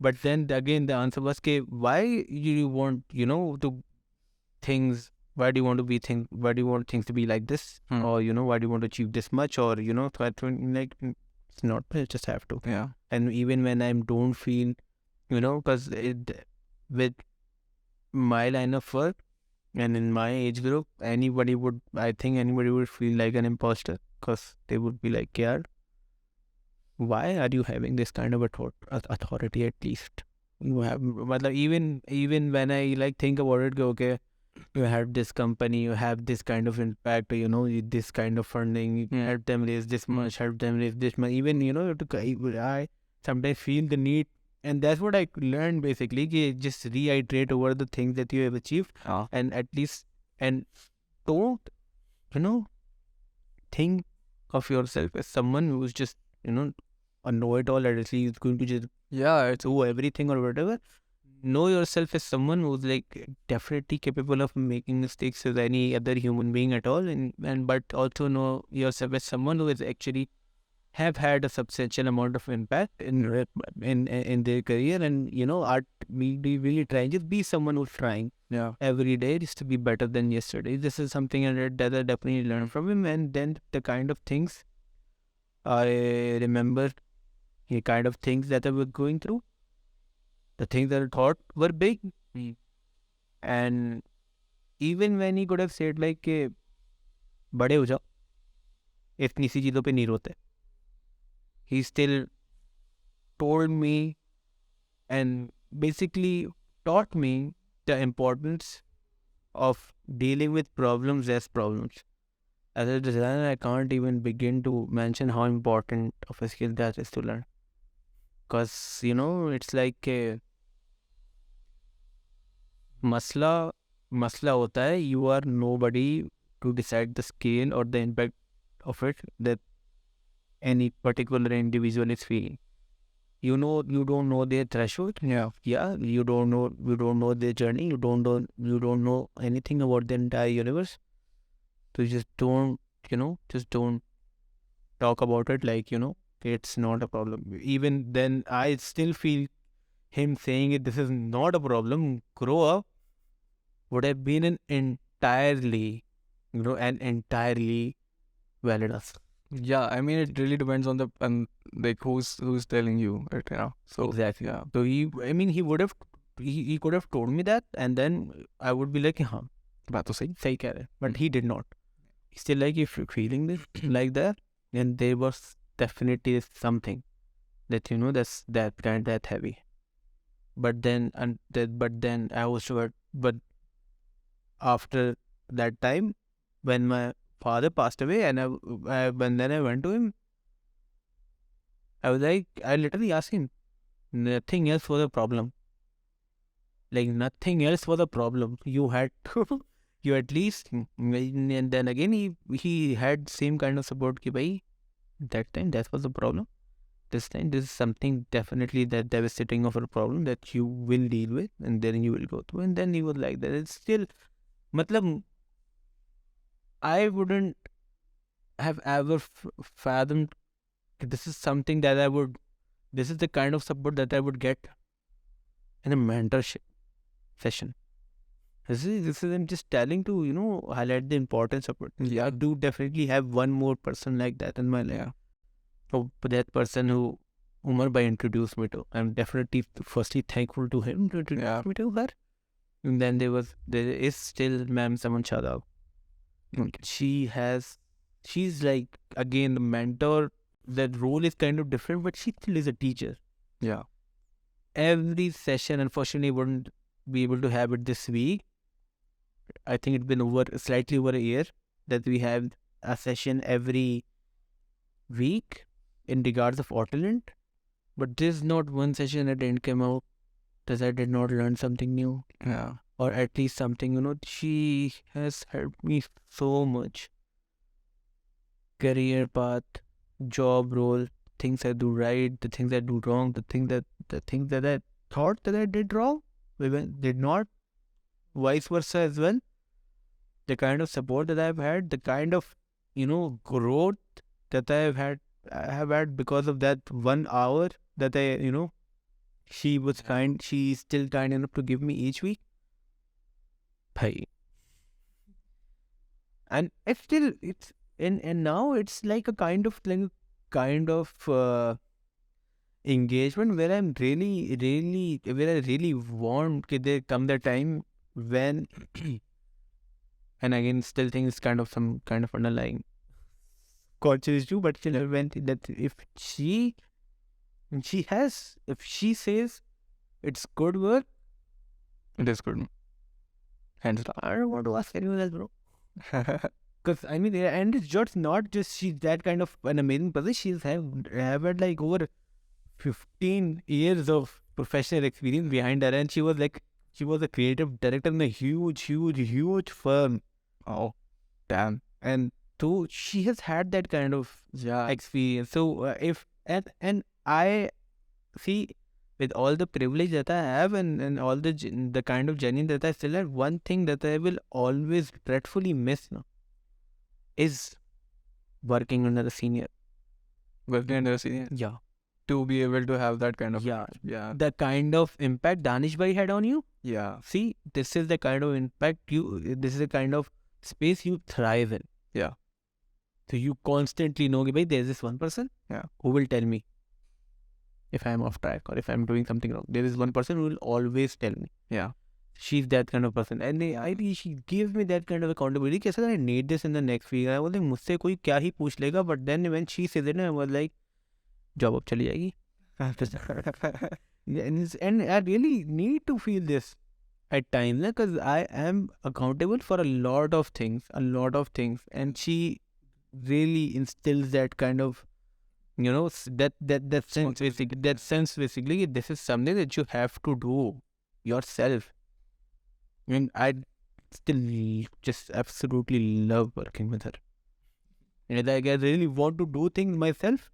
But then again, the answer was, why you want, to things, why do you want to be why do you want things to be like this? Or, why do you want to achieve this much? Or, so I think, like, it's not, I just have to. Yeah. And even when I don't feel, because with my line of work and in my age group, I think anybody would feel like an imposter, because they would be like, yeah, why are you having this kind of authority at least? You have, even when I like think about it, okay, you have this company, you have this kind of impact, this kind of funding, you help them raise this much, help them raise this much. Even, I sometimes feel the need, and that's what I learned basically, just reiterate over the things that you have achieved, and at least, and don't, think of yourself as someone who's just, a know-it-all, or at least going to just do everything or whatever. Know yourself as someone who's like definitely capable of making mistakes as any other human being at all, and but also know yourself as someone who is actually have had a substantial amount of impact in their career, and are really trying. Just be someone who's trying every day just to be better than yesterday. This is something that I definitely learned from him. And then the kind of things I remember, the kind of things that I was going through, the things that I thought were big, and even when he could have said like कि बड़े हो जाओ, इतनी सी चीज़ों पे नहीं रोते, he still told me and basically taught me the importance of dealing with problems as problems. As a designer, I can't even begin to mention how important of a skill that is to learn. Because, it's like masla hota hai, you are nobody to decide the scale or the impact of it that any particular individual is feeling. You don't know their threshold. Yeah. You don't know their journey. You don't know anything about the entire universe. So just don't talk about it like, it's not a problem. Even then, I still feel him saying it, this is not a problem, grow up, would have been an entirely valid answer. Yeah, I mean, it really depends on the like who's telling you it, So Exactly. yeah, So he could have told me that, and then I would be like, हाँ, बात तो सही. सही कह रहे. But he did not. Still, like, if you're feeling this like that, then there was definitely something that that's that heavy. But then I was sure. But after that time, when my father passed away, and when then I went to him, I was like, I literally asked him, nothing else was a problem. Like, nothing else was a problem. You had to, you at least, and then again, he had same kind of support. Ki bhai, that time that was a problem. This time, this is something definitely that devastating of a problem that you will deal with, and then you will go through. And then he was like that. It's still, matlab, I wouldn't have ever fathomed this is something that this is the kind of support that I would get in a mentorship session. This is I'm just telling to, highlight the importance of it. Yeah. I do definitely have one more person like that in my life. Yeah. So that person who Umar Bhai introduced me to. I'm definitely firstly thankful to him to introduce me to her. And then there is still Ma'am Saman Shadab. Okay. She's like, again, the mentor. That role is kind of different, but she still is a teacher. Yeah. Every session, unfortunately, wouldn't be able to have it this week. I think it's been slightly over a year that we have a session every week in regards of Autalent. But there's not one session that didn't come out that I did not learn something new. Yeah. Or at least something, she has helped me so much. Career path, job role, things I do right, the things I do wrong, the things that I thought that I did wrong, even did not, vice versa as well. The kind of support that I've had, the kind of, growth that I have had because of that 1 hour that she's still kind enough to give me each week. Bhai. And and now it's like a kind of engagement where I'm where I really want there come the time when and again still think it's kind of some kind of underlying conscious issue, but still when that if she says it's good work, It is good. Hands down. I don't want to ask anyone else, bro. Because I mean, and it's just not just she's that kind of an amazing person. She's have had like over 15 years of professional experience behind her, and she was a creative director in a huge firm. Oh, damn. And so she has had that kind of experience. So if and I see with all the privilege that I have and all the kind of journey that I still have, one thing that I will always dreadfully miss now is working under a senior. Working under a senior. Yeah. To be able to have that kind of Yeah. Yeah. The kind of impact Danish Bhai had on you. Yeah. See, this is the kind of impact this is the kind of space you thrive in. Yeah. So you constantly know, bhai, there's this one person who will tell me if I'm off track or if I'm doing something wrong. There is one person who will always tell me. Yeah. She's that kind of person. And she gives me that kind of accountability. Kaisa I need this in the next week. I was like, मुझसे कोई क्या ही पूछ लेगा. But then when she says it, I was like, job अब चली जाएगी. And I really need to feel this at times because I am accountable for a lot of things. And she really instills that kind of, that sense basically, this is something that you have to do yourself. And I still just absolutely love working with her. And like I really want to do things myself.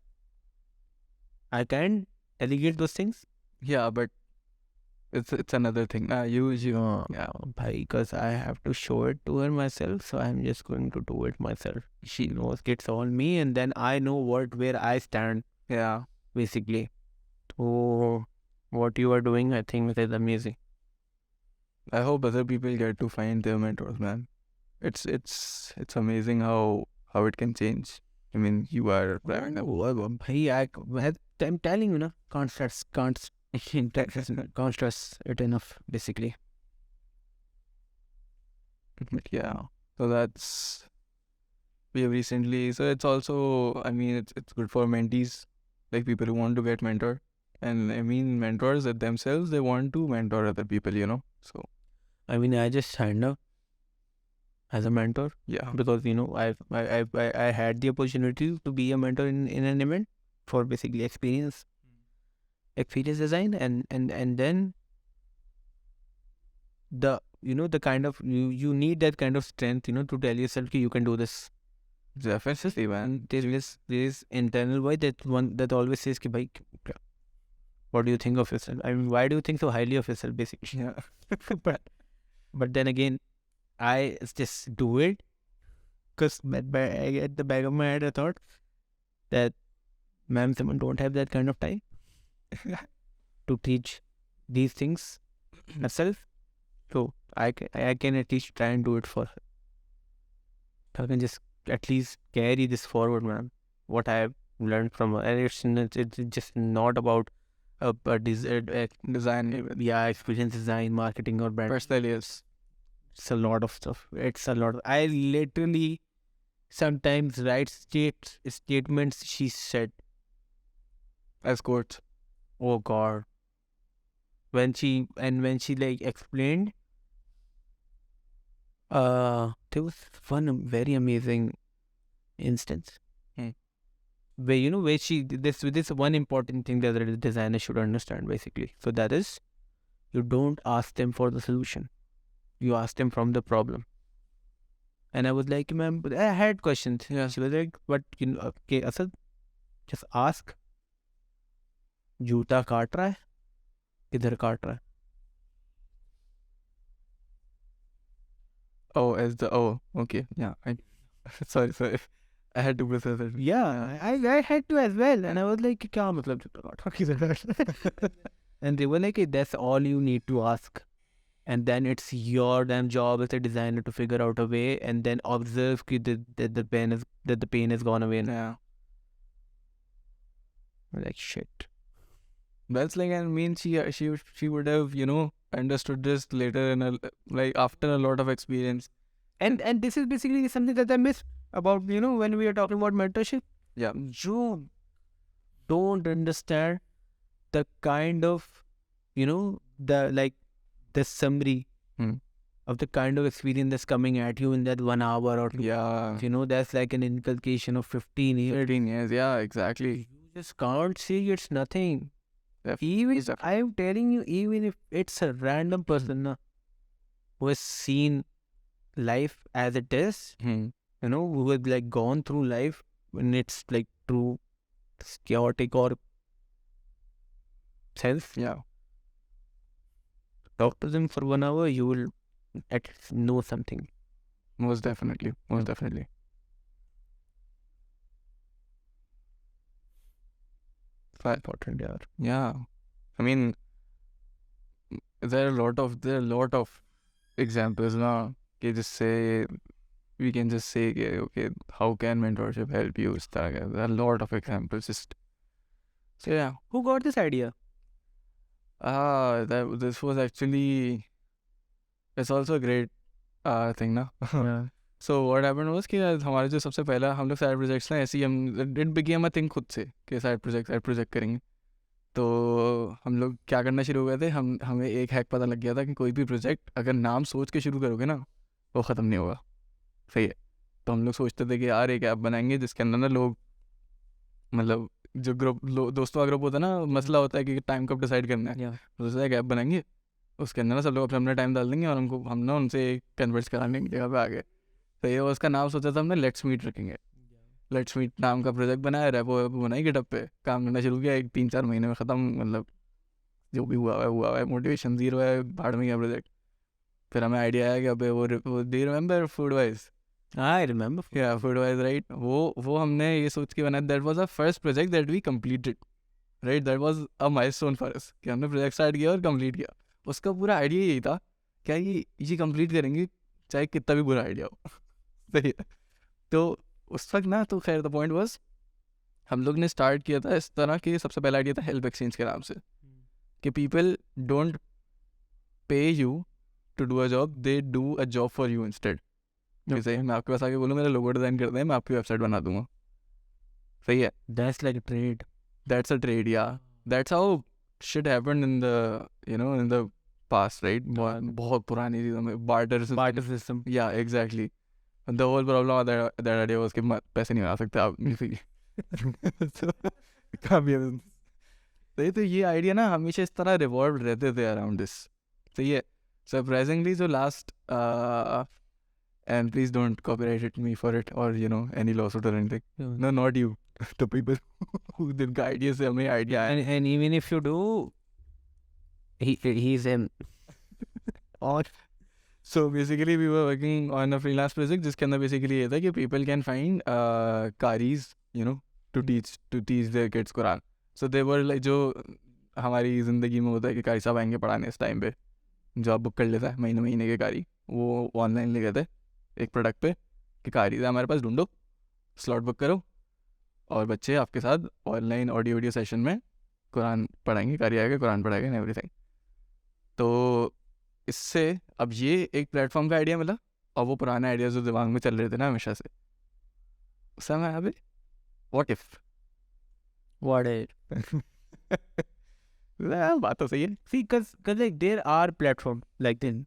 I can delegate those things. Yeah, but it's another thing. Yeah, because I have to show it to her myself, so I'm just going to do it myself. She knows it's all me, and then I know where I stand. Yeah, basically. So what you are doing, I think, is amazing. I hope other people get to find their mentors, man. It's amazing how it can change. I mean, you are driving them. I'm telling you, can't stress it enough, basically. Yeah. So we have recently. So it's also, I mean, it's good for mentees, like people who want to get mentored, and I mean mentors themselves, they want to mentor other people, So I mean, I just signed up as a mentor. Yeah. Because I had the opportunity to be a mentor in an event for basically experience design, and then the the kind of you need that kind of strength to tell yourself that you can do this. Definitely, man. There is internal voice that always says ki, bhai, what do you think of yourself? I mean, why do you think so highly of yourself, basically? Yeah. but then again, I just do it because at the back of my head I thought that ma'am, someone don't have that kind of time to teach these things herself. So I can at least try and do it for her. I can just at least carry this forward, ma'am. What I have learned from her, and it's just not about Design, experience design, marketing, or brand. personally, yes. It's a lot of stuff. It's a lot. I literally sometimes write statements she said. As quotes. Oh God. When she like explained, there was one very amazing instance where she this one important thing that the designer should understand basically. So that is, you don't ask them for the solution, you ask them from the problem. And I was like, ma'am, I had questions. Yeah. She was like, but okay, Asad, just ask, जूता काट रहा है, किधर काट रहा है? Okay, yeah. Sorry. I had to process it. Yeah, I had to as well, and I was like, क्या मतलब जूता काट रहा है, किधर काट रहा है? And they were like, that's all you need to ask, and then it's your damn job as a designer to figure out a way, and then observe that the pain has gone away. Yeah. I'm like, shit. That's like, I mean, she would have, understood this later after a lot of experience. And this is basically something that I miss about, when we are talking about mentorship. Yeah. You don't understand the kind of, the summary of the kind of experience that's coming at you in that 1 hour or 2 Yeah. That's like an inculcation of 15 years. 13 years, yeah, exactly. You just can't say it's nothing. Even I'm telling you, even if it's a random person who has seen life as it is, who has like gone through life when it's like true chaotic or sense. Yeah. Talk to them for 1 hour, you will at least know something. Most definitely. Important, yeah. Yeah. I mean, there are a lot of examples now. We can just say, okay, how can mentorship help you? There are a lot of examples. So yeah. Who got this idea? This was actually, it's also a great thing, na? Yeah. So what happened was कि हमारे जो सबसे पहला हम लोग side projects ना ऐसे ही हम डिड बिगिन अ थिंग खुद से कि साइड प्रोजेक्ट करेंगे. तो हम लोग क्या करना शुरू हो गए थे, हमें एक हैक पता लग गया था कि कोई भी प्रोजेक्ट अगर नाम सोच के शुरू करोगे ना वो ख़त्म नहीं होगा. सही है. तो हम लोग सोचते थे कि यार एक ऐप बनाएंगे जिसके अंदर ना लोग, मतलब जो ग्रुप दोस्तों का ग्रुप होता है ना, मसला होता है कि टाइम कब डिसाइड करना है. तो सोचा एक ऐप बनाएंगे, उसके अंदर ना सब लोग अपना टाइम डाल देंगे और हम ना उनसे कन्वर्स कराने की जगह पे आ गए. तो ये उसका नाम सोचा था हमने लेट्स मीट रखेंगे. लेट्स मीट नाम का प्रोजेक्ट बनाया, रेपो बनाई गिटहब पे, काम करना शुरू किया. 3-4 महीने में ख़त्म, मतलब जो भी हुआ है, मोटिवेशन ज़ीरो है, भाड़ में गया प्रोजेक्ट. फिर हमें आइडिया आया कि अबे वो do you remember foodwise? I remember. Yeah, foodwise, right. वो हमने ये सोच के बनाया. That was our first project that we completed, right. That was a milestone for us कि हमने प्रोजेक्ट स्टार्ट किया और कंप्लीट किया. उसका पूरा आइडिया यही था, क्या ये कंप्लीट करेंगे चाहे कितना भी बुरा आइडिया हो. सही है. तो उस वक्त ना, तो खैर द पॉइंट वाज, हम लोग ने स्टार्ट किया था इस तरह कि सबसे पहला आइडिया था हेल्प एक्सचेंज के नाम से, कि people don't pay you to do a job, they do a job for you instead. जैसे मैं आपके पास आके बोलूँ मेरा लोगो डिज़ाइन कर दें, मैं आपकी वेबसाइट बना दूंगा. सही है. That's like a trade. That's a trade, yeah. That's how shit happened in the past, right? बहुत पुरानी चीज़ों में barter system. Yeah, exactly. The whole problem of that idea was कि पैसे नहीं बना सकते आप इसी. तो ये आइडिया ना हमेशा इस तरह रिवॉल्व रहते थे अराउंड दिस. तो ये सरप्राइजिंगली जो last, and please don't copyright me for it or any lawsuit or anything. No, not you. The people who did the ideas, have my idea. And even if you do, he's in. So basically we were working on a freelance project जिसके अंदर basically ये था कि people can find qaris, to teach their kids Quran. So they were like, जो हमारी ज़िंदगी में होता है कि कारी साहब आएंगे पढ़ाने इस टाइम पे, जॉब बुक कर लेता है महीने के कारी, वो ऑनलाइन ले गए थे एक प्रोडक्ट पे कि कारी हमारे पास ढूंढो, स्लॉट बुक करो और बच्चे आपके साथ ऑनलाइन ऑडियो सेशन में कुरान पढ़ाएंगे, कारी आएगा कुरान पढ़ाएगा एंड एवरीथिंग. तो इससे अब ये एक प्लेटफॉर्म का आइडिया मिला, और वो पुराने आइडियाज़ जो दिमाग में चल रहे थे ना हमेशा से, उस समय अभी व्हाट इफ बात तो सही है. See, cause like there are platforms like then,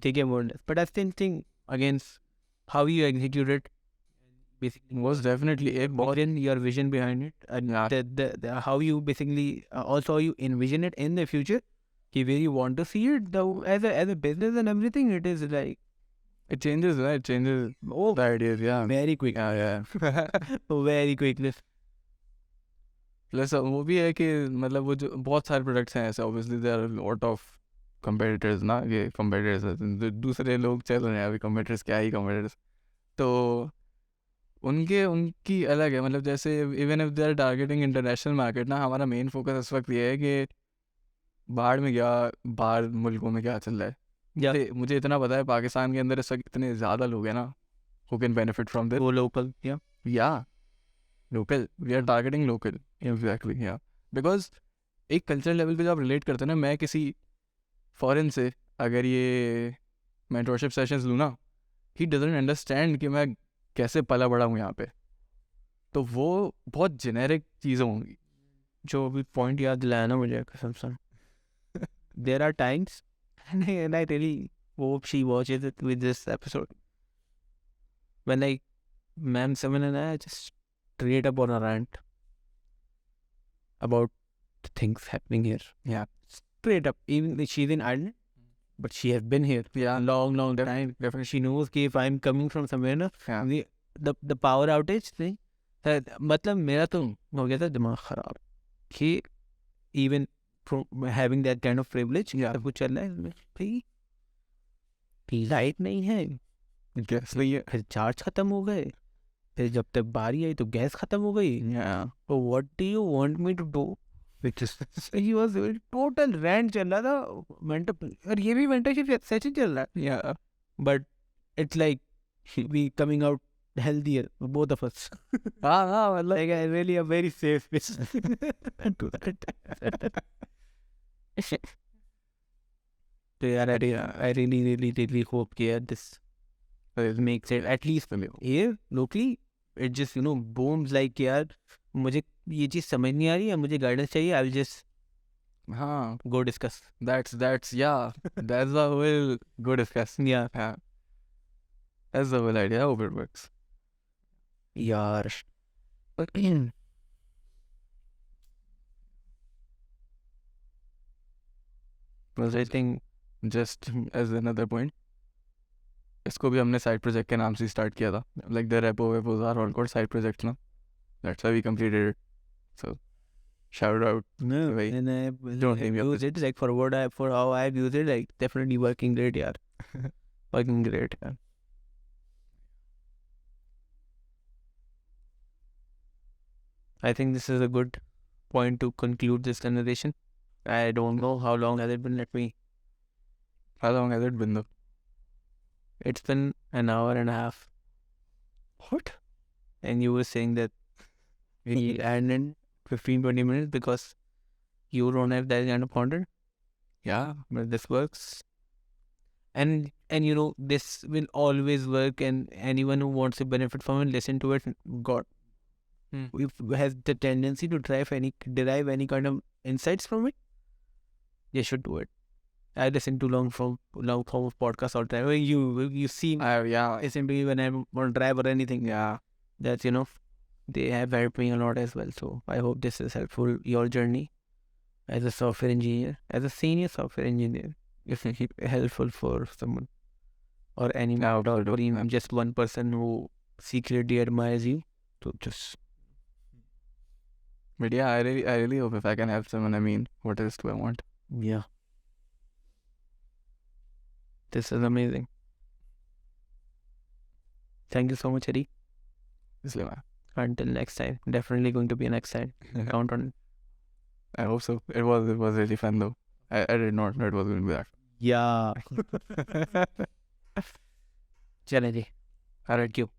take a more or less, but I still think against how you execute it, basically was definitely a or in your vision behind it, and the how you basically also how you envision it in the future, where you want to see it, though as a business and everything, it is like it changes, right? It changes oh the ideas, yeah, very quick, yeah. very quickly. Plus वो भी है कि मतलब वो जो बहुत सारे products हैं ऐसे, obviously there are lot of competitors ना, ये कंपेटिटर्स दूसरे लोग चल रहे हैं अभी, कंपेटिटर्स क्या ही कंपेटिटर्स, तो उनकी अलग है. मतलब जैसे even if they are targeting international market ना, हमारा मेन फोकस इस वक्त ये है कि बाहर में क्या, बाहर मुल्कों में क्या चल रहा है. मुझे इतना पता है पाकिस्तान के अंदर इस वक्त इतने ज़्यादा लोग हैं ना who can benefit from this. वो local, yeah, local, we are targeting local, exactly, yeah, because एक कल्चर लेवल पे जब आप रिलेट करते हैं ना, मैं किसी फॉरेन से अगर ये मेंटरशिप सेशंस लूँ ना, ही डजंट अंडरस्टैंड कि मैं कैसे पला बड़ा हूँ यहाँ पे, तो वो बहुत जेनेरिक चीज़ें होंगी. जो भी पॉइंट याद दिलाया ना मुझे कसम से, there are times and I really hope she watches it with this episode when like ma'am Seven and I just straight up on a rant about the things happening here. Yeah, straight up. Even like she's in Ireland, but she has been here. Yeah, long time. definitely. She knows कि if I'm coming from somewhere ना, Yeah. the power outage thing, मतलब मेरा तो हो गया था दिमाग खराब कि even from having that kind of privilege, सब कुछ चल रहा है भाई, लाइट नहीं है, गैस नहीं है, फिर चार्ज खत्म हो गए, फिर जब तक बारी आई तो गैस खत्म हो गई. तो what do you want me to do, he was total rant चल रहा था मेंटल, और ये भी मेंटरशिप सेशन चल रहा है, but it's like we coming out healthier, both of us. Like I really a very safe space to that. So yeah, I really hope that this makes it at least here locally. It just booms like यार मुझे ये चीज़ समझ नहीं आ रही है, मुझे guidance चाहिए. I'll just go discuss. That's that's the whole go discuss. Yeah. That's the whole idea. Hope it works. यार I think just as another point, इसको भी हमने साइड प्रोजेक्ट के नाम से स्टार्ट किया था. Like the repos are all called side projects now. That's why we completed it. So shout out. no, Wait, and I don't name use it like for how I've used it, like definitely working great, yaar. Working great, yaar. I think this is a good point to conclude this conversation. I don't know how long has it been. How long has it been though? It's been an hour and a half. What? And you were saying that we end in 15-20 minutes because you don't have that kind of content. Yeah, but this works. And this will always work, and anyone who wants to benefit from it, listen to it. If has the tendency to derive any kind of insights from it, they should do it. I listen to long form of podcasts all the time. You see, listen to me when I'm on drive or anything. Yeah, that's they have helped me a lot as well. So I hope this is helpful your journey as a software engineer, as a senior software engineer. If helpful for someone or anyone, or even just one person who secretly admires you. So just. But yeah, I really hope if I can help someone, I mean, what else do I want? Yeah. This is amazing. Thank you so much, Eddie. Until next time. Definitely going to be a next time. Count on it. I hope so. It was really fun though. I did not know it was going to be that. Yeah. चलें जी. Alright, you.